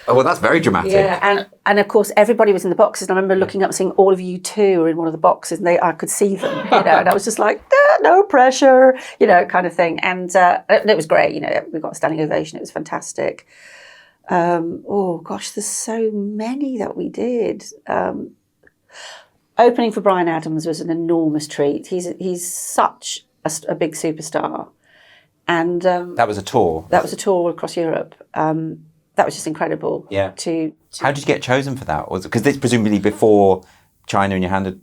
Oh, well, that's very dramatic. Yeah, and of course everybody was in the boxes. And I remember looking up and seeing all of U2 were in one of the boxes, and I could see them, and I was just like, no pressure, kind of thing. And it was great. We got a standing ovation. It was fantastic. Oh gosh, there's so many that we did. Opening for Bryan Adams was an enormous treat. He's such a big superstar, and that was a tour. That was a tour across Europe. That was just incredible. Yeah. How did you get chosen for that? Was because this presumably before China in Your Hand?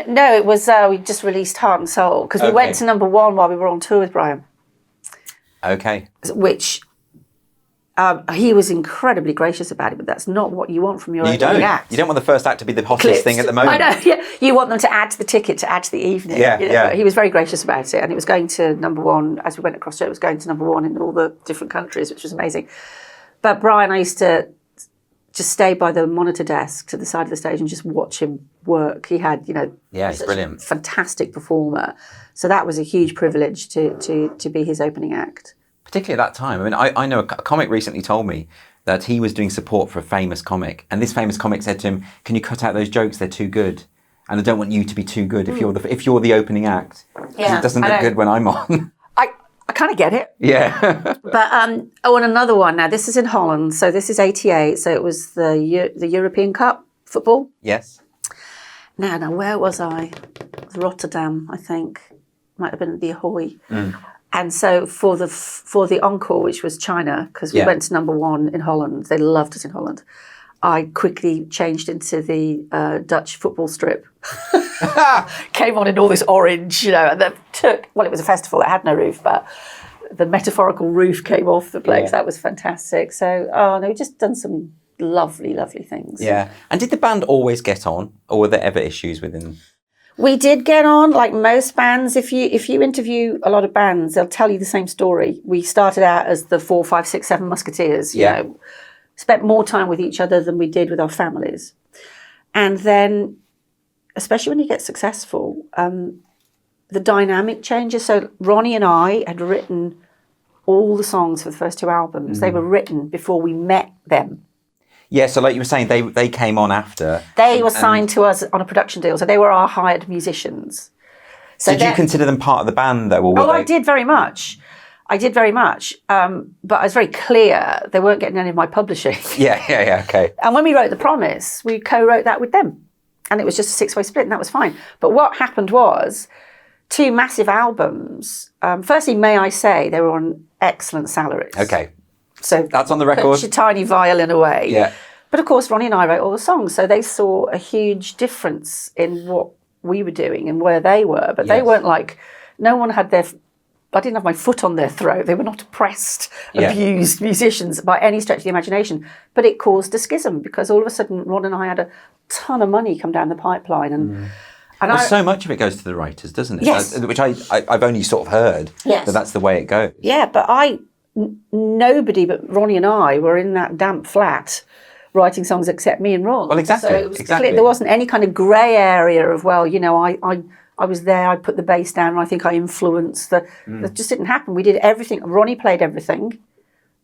No, it was we just released Heart and Soul because we went to number 1 while we were on tour with Bryan. Okay. Which he was incredibly gracious about it, but that's not what you want from your opening act. You don't want the first act to be the hottest thing at the moment. I know. Yeah. You want them to add to the ticket, to add to the evening. Yeah. But he was very gracious about it, and it was going to number 1 as we went across. It was going to number 1 in all the different countries, which was amazing. But Bryan, I used to just stay by the monitor desk to the side of the stage and just watch him work. He had, he's brilliant, fantastic performer. So that was a huge privilege to be his opening act. Particularly at that time. I mean, I know a comic recently told me that he was doing support for a famous comic, and this famous comic said to him, "Can you cut out those jokes? They're too good, and I don't want you to be too good if you're the opening act. Yeah, it doesn't look good when I'm on." I kind of get it. Yeah. But and another one now. This is in Holland, so this is '88. So it was the European Cup football. Yes. Now where was I? It was Rotterdam, I think. Might have been the Ahoy. And so for the encore, which was China, because we went to number 1 in Holland, they loved us in Holland. I quickly changed into the Dutch football strip. Came on in all this orange, and it was a festival, it had no roof, but the metaphorical roof came off the place. That was fantastic. So, we've just done some lovely, lovely things. Yeah. And did the band always get on, or were there ever issues within? We did get on, like most bands. If you interview a lot of bands, they'll tell you the same story. We started out as the 4, 5, 6, 7 Musketeers, spent more time with each other than we did with our families. And then, especially when you get successful, the dynamic changes. So Ronnie and I had written all the songs for the first 2 albums. They were written before we met them. Yeah, so like you were saying, they came on after. They were signed to us on a production deal, so they were our hired musicians. So did you consider them part of the band, though? I did very much. But I was very clear they weren't getting any of my publishing. Yeah, okay. And when we wrote The Promise, we co-wrote that with them. And it was just a 6-way split, and that was fine. But what happened was 2 massive albums. Firstly, may I say, they were on excellent salaries. Okay. So that's on the record. Put your tiny violin away. Yeah. But of course, Ronnie and I wrote all the songs, so they saw a huge difference in what we were doing and where they were. But they weren't like, no one had I didn't have my foot on their throat. They were not oppressed, abused musicians by any stretch of the imagination. But it caused a schism because all of a sudden, Ron and I had a ton of money come down the pipeline, and so much of it goes to the writers, doesn't it? Yes. Which I've only sort of heard that's the way it goes. Yeah, but nobody but Ronnie and I were in that damp flat writing songs except me and Ron. Well, exactly. So it was clear, there wasn't any kind of grey area of, I was there, I put the bass down, and I think I influenced that just didn't happen. We did everything. Ronnie played everything.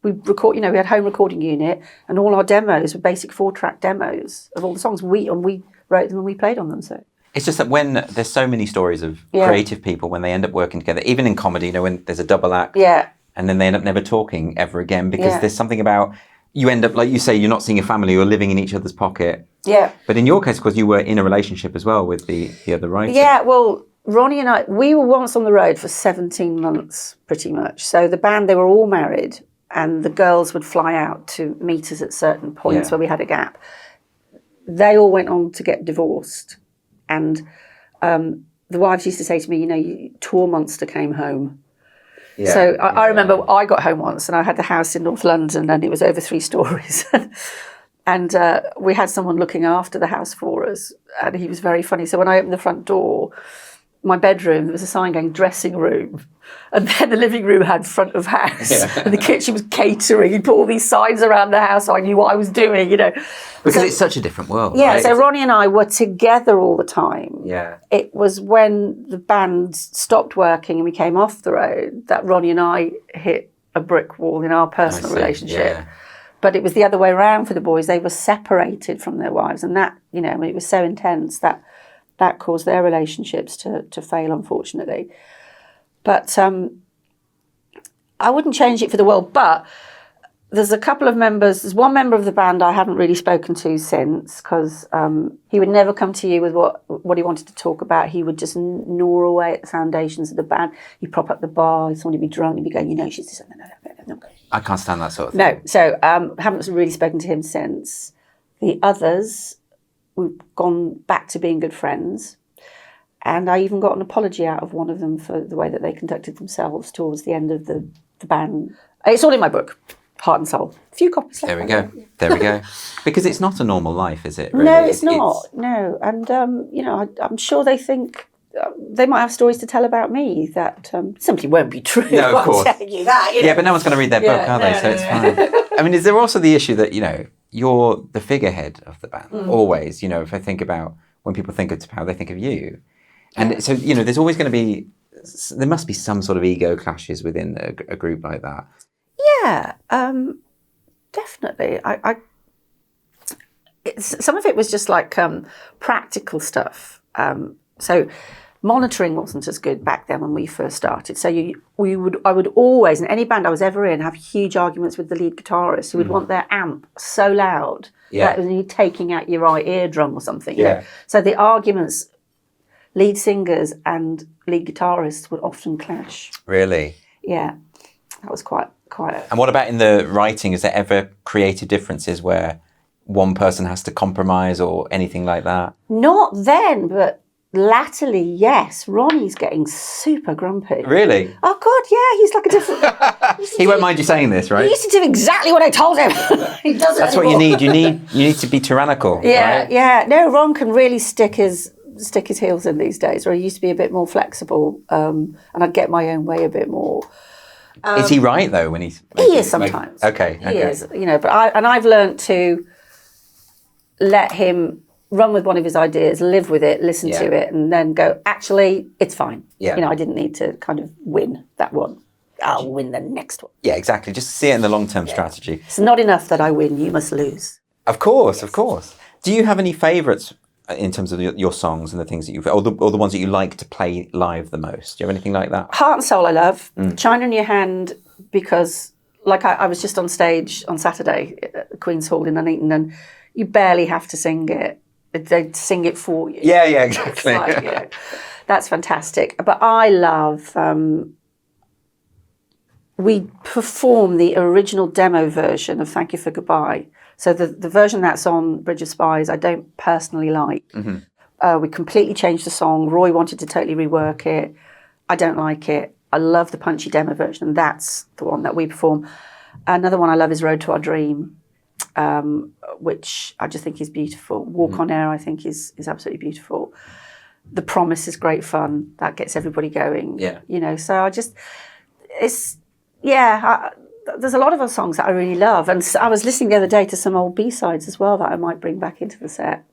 We we had home recording unit, and all our demos were basic 4-track demos of all the songs. We wrote them and we played on them. So it's just that when there's so many stories of creative people, when they end up working together, even in comedy, when there's a double act, and then they end up never talking ever again because there's something about, you end up, like you say, you're not seeing your family, you're living in each other's pocket. Yeah. But in your case, of course, you were in a relationship as well with the other writer. Yeah, well, Ronnie and I, we were once on the road for 17 months, pretty much. So the band, they were all married, and the girls would fly out to meet us at certain points where we had a gap. They all went on to get divorced. And the wives used to say to me, tour monster came home. Yeah, so I remember I got home once and I had the house in North London and it was over 3 stories. And we had someone looking after the house for us, and he was very funny. So when I opened the front door, my bedroom, there was a sign going dressing room, and then the living room had front of house, and the kitchen was catering. He put all these signs around the house, so I knew what I was doing, Because it's such a different world. Yeah, right? so Ronnie and I were together all the time. Yeah. It was when the band stopped working and we came off the road that Ronnie and I hit a brick wall in our personal I see, relationship. yeah. But it was the other way around for the boys. They were separated from their wives, and that, you know, it was so intense that caused their relationships to fail, unfortunately. But I wouldn't change it for the world. But there's one member of the band I haven't really spoken to since, because he would never come to you with what he wanted to talk about. He would just gnaw away at the foundations of the band. He'd prop up the bar, somebody would be drunk, he'd be going, you know, she's just... No. I can't stand that sort of thing. No, so haven't really spoken to him since. The others, we've gone back to being good friends. And I even got an apology out of one of them for the way that they conducted themselves towards the end of the band. It's all in my book, Heart and Soul. A few copies left. There we go. Because it's not a normal life, is it? Really? No, it's not. No. And, you know, I'm sure they think... they might have stories to tell about me that simply won't be true. No, of course. I'm telling you that, you know? Yeah, but no one's going to read their book, are they? So it's fine. I mean, is there also the issue that, you know, you're the figurehead of the band, always? You know, if I think about when people think of T'Pau, they think of you. And so, you know, there's always going to be, there must be some sort of ego clashes within a group like that. Yeah, definitely. Some of it was just like practical stuff. So monitoring wasn't as good back then when we first started. So I would always, in any band I was ever in, have huge arguments with the lead guitarist who would want their amp so loud that it was taking out your right eardrum or something. You know? So the arguments, lead singers and lead guitarists would often clash. Really? Yeah, that was quite. And what about in the writing? Is there ever creative differences where one person has to compromise or anything like that? Not then, but latterly, yes. Ronnie's getting super grumpy. Really? Oh, God, yeah. He's like a different... He won't mind you saying this, right? He used to do exactly what I told him. He doesn't That's anymore. what you need. You need to be tyrannical, Yeah, right? yeah. No, Ron can really stick his heels in these days, where he used to be a bit more flexible, and I'd get my own way a bit more. Is he right, though, when he's... He is sometimes. Okay. He is, you know, but I've learned to let him run with one of his ideas, live with it, listen to it, and then go, actually, it's fine. Yeah. You know, I didn't need to kind of win that one. I'll win the next one. Yeah, exactly. Just see it in the long-term strategy. It's not enough that I win, you must lose. Of course, of course. Do you have any favourites in terms of your songs and the things that or the ones that you like to play live the most? Do you have anything like that? Heart and Soul I love. China in Your Hand, because like I was just on stage on Saturday at the Queen's Hall in Nuneaton, and you barely have to sing it. They sing it for you. Yeah, exactly. Like, you know, that's fantastic. But I love... we perform the original demo version of Thank You for Goodbye. So the version that's on Bridge of Spies, I don't personally like. We completely changed the song. Roy wanted to totally rework it. I don't like it. I love the punchy demo version, and that's the one that we perform. Another one I love is Road to Our Dream, which I just think is beautiful. Walk on Air, I think, is absolutely beautiful. The Promise is great fun. That gets everybody going. Yeah. You know, so there's a lot of our songs that I really love. And I was listening the other day to some old B-sides as well that I might bring back into the set.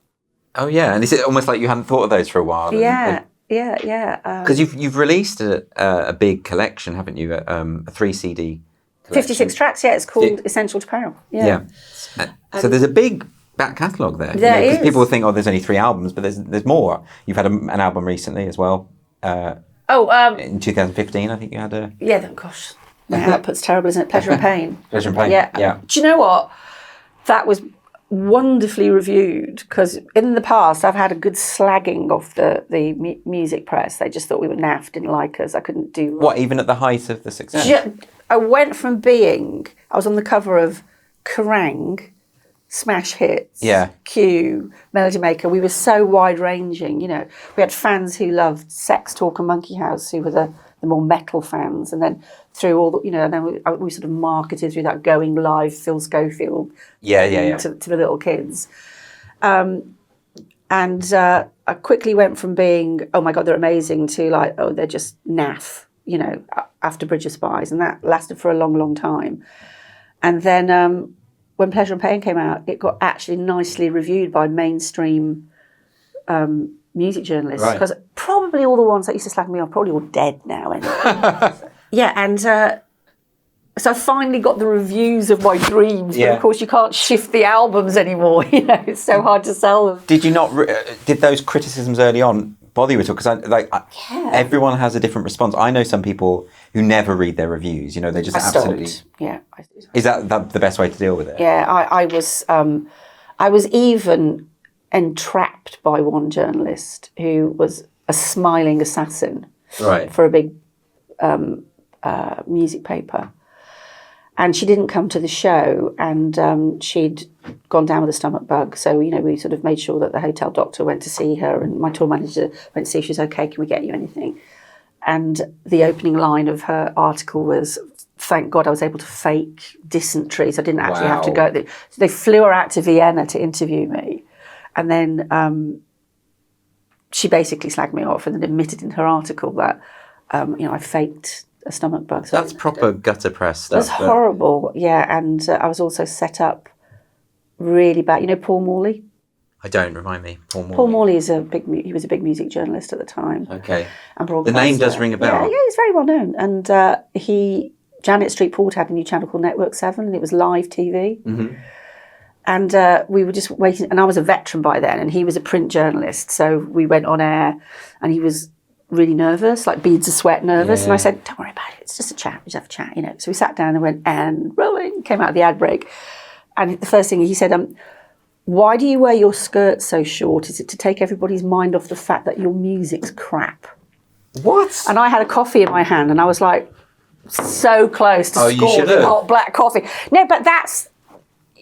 Oh, yeah. And is it almost like you hadn't thought of those for a while? Yeah. Because you've released a big collection, haven't you? A 3 CD collection. 56 tracks, yeah. It's called Essential T'Pau. Yeah. So there's a big back catalogue there. There is. Because people will think, there's only 3 albums, but there's more. You've had an album recently as well. In 2015, I think you had a... Yeah, gosh. My output's terrible, isn't it? Pleasure and Pain. Pleasure and Pain, yeah. Do you know what? That was wonderfully reviewed, because in the past I've had a good slagging off the music press. They just thought we were naff, didn't like us. I couldn't do... What, even at the height of the success? I went from I was on the cover of Kerrang, Smash Hits, Q, Melody Maker. We were so wide-ranging, you know. We had fans who loved Sex Talk and Monkey House, who were the more metal fans, and then through all the, you know, and then we sort of marketed through that Going Live, Phil Schofield, to the little kids. And I quickly went from being, oh my God, they're amazing, to like, oh, they're just naff, you know, after Bridge of Spies, and that lasted for a long, long time. And then when Pleasure and Pain came out, it got actually nicely reviewed by mainstream music journalists, because probably all the ones that used to slag me off probably all dead now. Anyway. And So I finally got the reviews of my dreams, but Yeah. of course you can't shift the albums anymore. It's so hard to sell them. Did you not? Did those criticisms early on bother you at all? Because everyone has a different response. I know some people who never read their reviews. They just I absolutely. stopped. Yeah. Is that the best way to deal with it? Yeah, I was even entrapped by one journalist who was a smiling assassin for a big music paper. And she didn't come to the show, and she'd gone down with a stomach bug. So, we sort of made sure that the hotel doctor went to see her, and my tour manager went to see if she was okay, can we get you anything? And the opening line of her article was, thank God I was able to fake dysentery, so I didn't actually have to go. So they flew her out to Vienna to interview me. And then she basically slagged me off and then admitted in her article that, I faked a stomach bug. So That's proper gutter press stuff. That's horrible, yeah. And I was also set up really bad. Paul Morley? I don't, remind me. Paul Morley is he was a big music journalist at the time. Okay. And the name does ring a bell. Yeah, he's very well known. And Janet Street Port had a new channel called Network 7, and it was live TV. Mm-hmm. And we were just waiting, and I was a veteran by then, and he was a print journalist. So we went on air, and he was really nervous, like beads of sweat nervous. Yeah. And I said, don't worry about it, it's just a chat, we just have a chat, So we sat down and went, and rolling, came out of the ad break. And the first thing he said, why do you wear your skirt so short? Is it to take everybody's mind off the fact that your music's crap? What? And I had a coffee in my hand, and I was like, so close to scoring hot black coffee. No, but that's,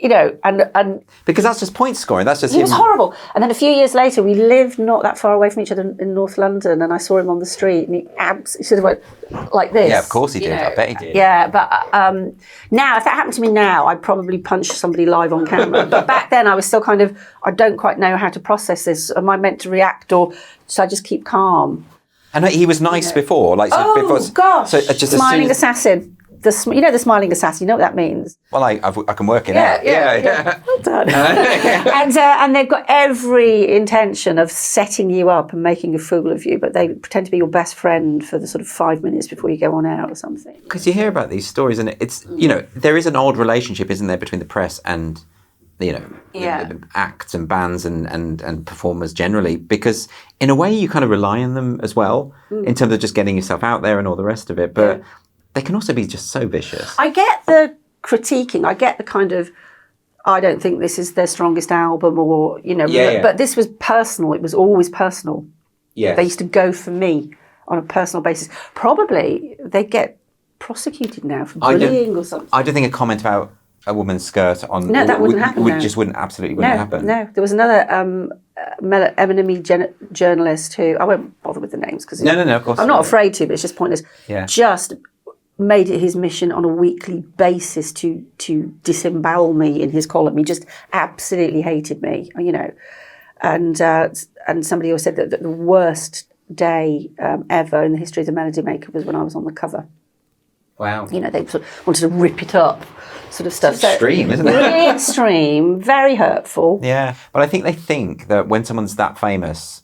and because that's just point scoring. That's just he was horrible. And then a few years later, we lived not that far away from each other in North London, and I saw him on the street, and he sort of went like this. Yeah, of course he did. I bet he did. Yeah, but now, if that happened to me now, I'd probably punch somebody live on camera. But back then, I was still kind of, I don't quite know how to process this. Am I meant to react, or should I just keep calm? And he was nice before, gosh! So just smiling assassin. The smiling assassin. You know what that means? Well, I can work it out. Yeah. Well done. and they've got every intention of setting you up and making a fool of you, but they pretend to be your best friend for the sort of 5 minutes before you go on out or something. Because you hear about these stories, and it's there is an old relationship, isn't there, between the press and the acts and bands and performers generally, because in a way you kind of rely on them as well in terms of just getting yourself out there and all the rest of it, but they can also be just so vicious. I get the critiquing, I get the kind of, I don't think this is their strongest album, or but this was personal. It was always personal. Yes. They used to go for me on a personal basis. Probably they get prosecuted now for bullying or something. I don't think a comment about a woman's skirt on that wouldn't happen. Wouldn't happen. No, there was another M&E journalist who, I won't bother with the names because no, of course I'm not afraid to, but it's just pointless. Yeah. Just made it his mission on a weekly basis to disembowel me in his column. He just absolutely hated me, and somebody else said that the worst day ever in the history of the Melody Maker was when I was on the cover. Wow. They sort of wanted to rip it up, sort of stuff. It's extreme, isn't it? Really extreme, very hurtful. Yeah, but I think they think that when someone's that famous,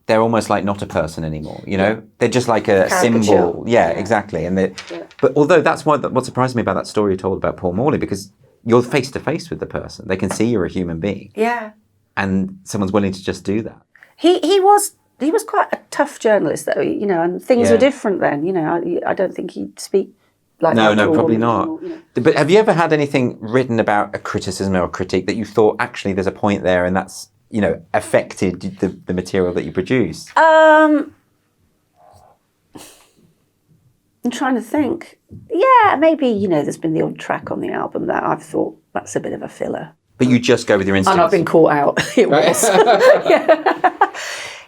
they're almost like not a person anymore. They're just like a symbol. Yeah, exactly. And but although that's what surprised me about that story you told about Paul Morley, because you're face to face with the person, they can see you're a human being. Yeah. And someone's willing to just do that. He was quite a tough journalist, though. And things were different then. I don't think he'd speak. Like no, probably not. But have you ever had anything written about a criticism or a critique that you thought actually there's a point there and that's affected the material that you produce? I'm trying to think. Yeah, maybe there's been the odd track on the album that I've thought that's a bit of a filler. But you just go with your instincts. And I've been caught out. It was. Yeah,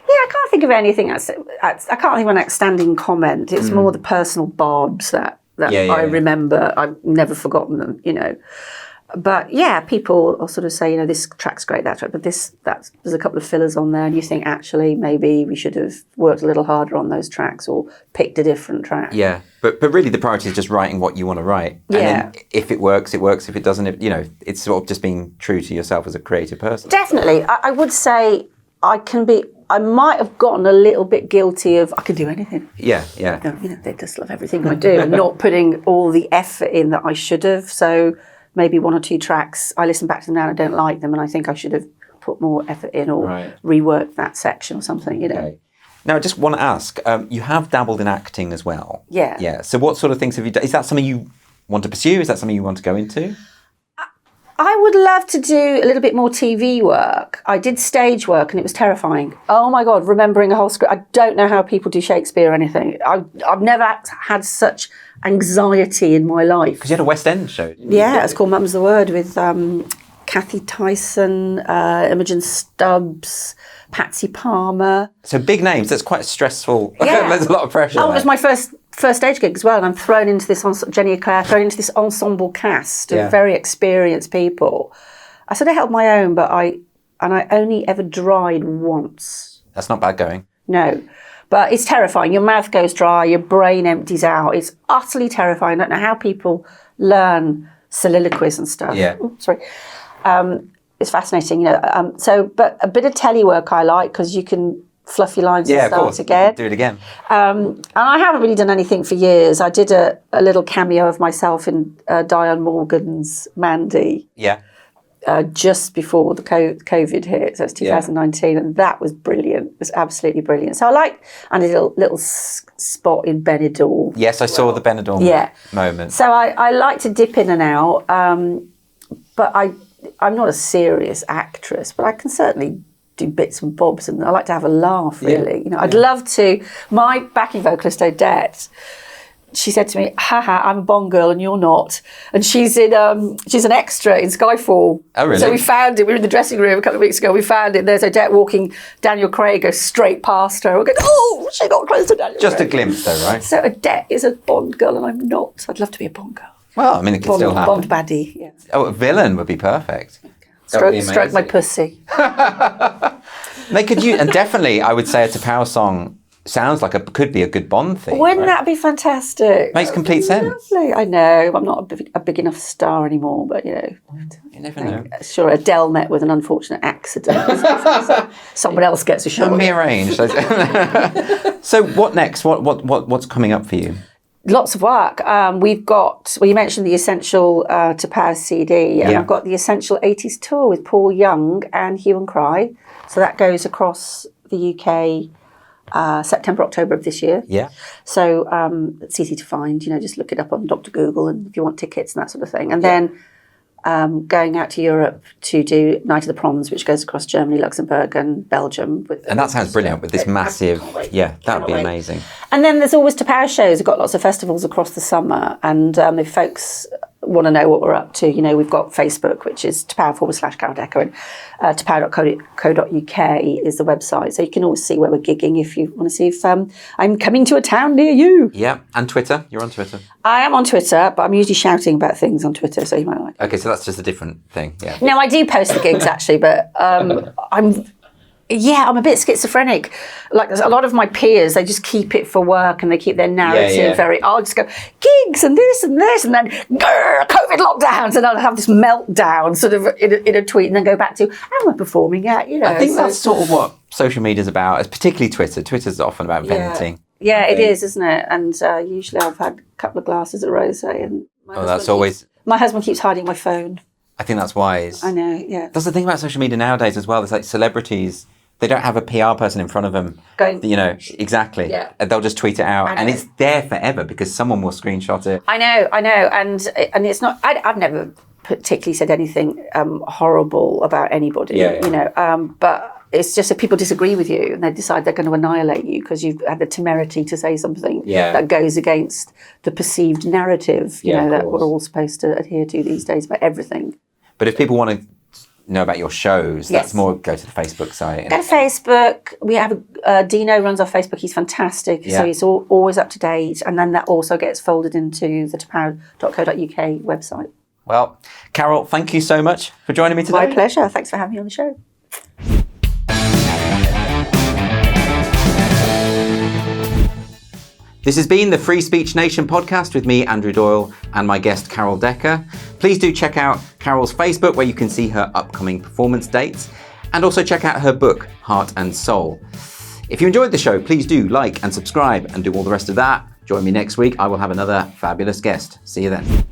I can't think of anything. I can't think of an outstanding comment. It's more the personal barbs that I remember. I've never forgotten them, But yeah, people will sort of say, this track's great, that's right, but there's a couple of fillers on there, and you think actually maybe we should have worked a little harder on those tracks or picked a different track. Yeah, but really the priority is just writing what you want to write. And then if it works, it works. If it doesn't, it's sort of just being true to yourself as a creative person. Definitely. I would say I I might have gotten a little bit guilty of, I can do anything. Yeah. They just love everything I do and not putting all the effort in that I should have. So maybe 1 or 2 tracks, I listen back to them now and I don't like them, and I think I should have put more effort in or reworked that section or something, Okay. Now, I just want to ask, you have dabbled in acting as well. Yeah. Yeah. So what sort of things have you done? Is that something you want to pursue? Is that something you want to go into? I would love to do a little bit more TV work. I did stage work and it was terrifying. Oh my God, remembering a whole script. I don't know how people do Shakespeare or anything. I've never had such anxiety in my life. Because you had a West End show, didn't you? Yeah, it's called Mum's the Word with Kathy Tyson, Imogen Stubbs, Patsy Palmer. So big names. That's quite stressful. Yeah. There's a lot of pressure. Oh, it was my first stage gig as well, and I'm thrown into this Jenny Eclair, thrown into this ensemble cast of very experienced people. I sort of held my own, but I only ever dried once. That's not bad going. No, but it's terrifying. Your mouth goes dry, your brain empties out. It's utterly terrifying. I don't know how people learn soliloquies and stuff. Yeah. Ooh, sorry. It's fascinating, but a bit of telework I like because you can fluff your lines and start again. Do it again. And I haven't really done anything for years. I did a little cameo of myself in Diane Morgan's Mandy. Yeah. Just before the COVID hit, so it's 2019, and that was brilliant. It was absolutely brilliant. So I did a little spot in Benidorm. Yes, I saw the Benidorm moment. So I like to dip in and out, but I'm not a serious actress, but I can certainly do bits and bobs, and I like to have a laugh, really. I'd love to. My backing vocalist, Odette, she said to me, haha, I'm a Bond girl and you're not. And she's an extra in Skyfall. Oh, really? So we found it. We were in the dressing room a couple of weeks ago. We found it. There's Odette walking. Daniel Craig goes straight past her. We're going, oh, she got close to Daniel Just Craig. a glimpse, though, right? So Odette is a Bond girl and I'm not. I'd love to be a Bond girl. Well, I mean, it could still happen. Bond baddie, yeah. Oh, a villain would be perfect. Stroke my pussy. And definitely, I would say a T'Pau song sounds like could be a good Bond theme. Wouldn't that be fantastic? Makes complete sense. Lovely. I know. I'm not a big enough star anymore, but You never know. Sure, Adele met with an unfortunate accident. Someone else gets a shot. Me arranged. So what next? What's coming up for you? Lots of work. We've got, you mentioned the Essential T'Pau CD, and I've got the Essential 80s Tour with Paul Young and Hue and Cry. So that goes across the UK September, October of this year. Yeah. So it's easy to find, just look it up on Dr. Google and if you want tickets and that sort of thing. And then going out to Europe to do Night of the Proms, which goes across Germany, Luxembourg and Belgium. And that sounds brilliant with this massive, that would be amazing. And then there's always T'Pau shows. We've got lots of festivals across the summer, and if folks want to know what we're up to, we've got Facebook, which is T'Pau/Carol Decker, and T'Pau.co.uk is the website. So you can always see where we're gigging if you want to see if I'm coming to a town near you. Yeah, and Twitter. You're on Twitter. I am on Twitter, but I'm usually shouting about things on Twitter, so you might like it. Okay, so that's just a different thing, yeah. No, I do post the gigs, actually, but I'm a bit schizophrenic. Like a lot of my peers, they just keep it for work and they keep their narrative I'll just go, gigs and this and this, and then COVID lockdowns, and I'll have this meltdown sort of in a tweet and then go back to, how am I performing at, I think that's sort of what social media is about, particularly Twitter. Twitter's often about venting. Yeah, it is, isn't it? And usually I've had a couple of glasses of rosé, and my husband keeps hiding my phone. I think that's wise. I know, yeah. That's the thing about social media nowadays as well. There's like celebrities, they don't have a PR person in front of them. Exactly. Yeah. They'll just tweet it out and it's there forever because someone will screenshot it. I know. And it's not, I've never particularly said anything horrible about anybody, but it's just if people disagree with you and they decide they're going to annihilate you because you've had the temerity to say something that goes against the perceived narrative, that we're all supposed to adhere to these days about everything. But if people want to know about your shows, that's more go to the Facebook site. Go to Facebook. We have Dino runs our Facebook. He's fantastic. So he's always up to date. And then that also gets folded into the T'Pau.co.uk website. Well, Carol, thank you so much for joining me today. My pleasure. Thanks for having me on the show. This has been the Free Speech Nation podcast with me, Andrew Doyle, and my guest, Carol Decker. Please do check out Carol's Facebook where you can see her upcoming performance dates. And also check out her book, Heart and Soul. If you enjoyed the show, please do like and subscribe and do all the rest of that. Join me next week. I will have another fabulous guest. See you then.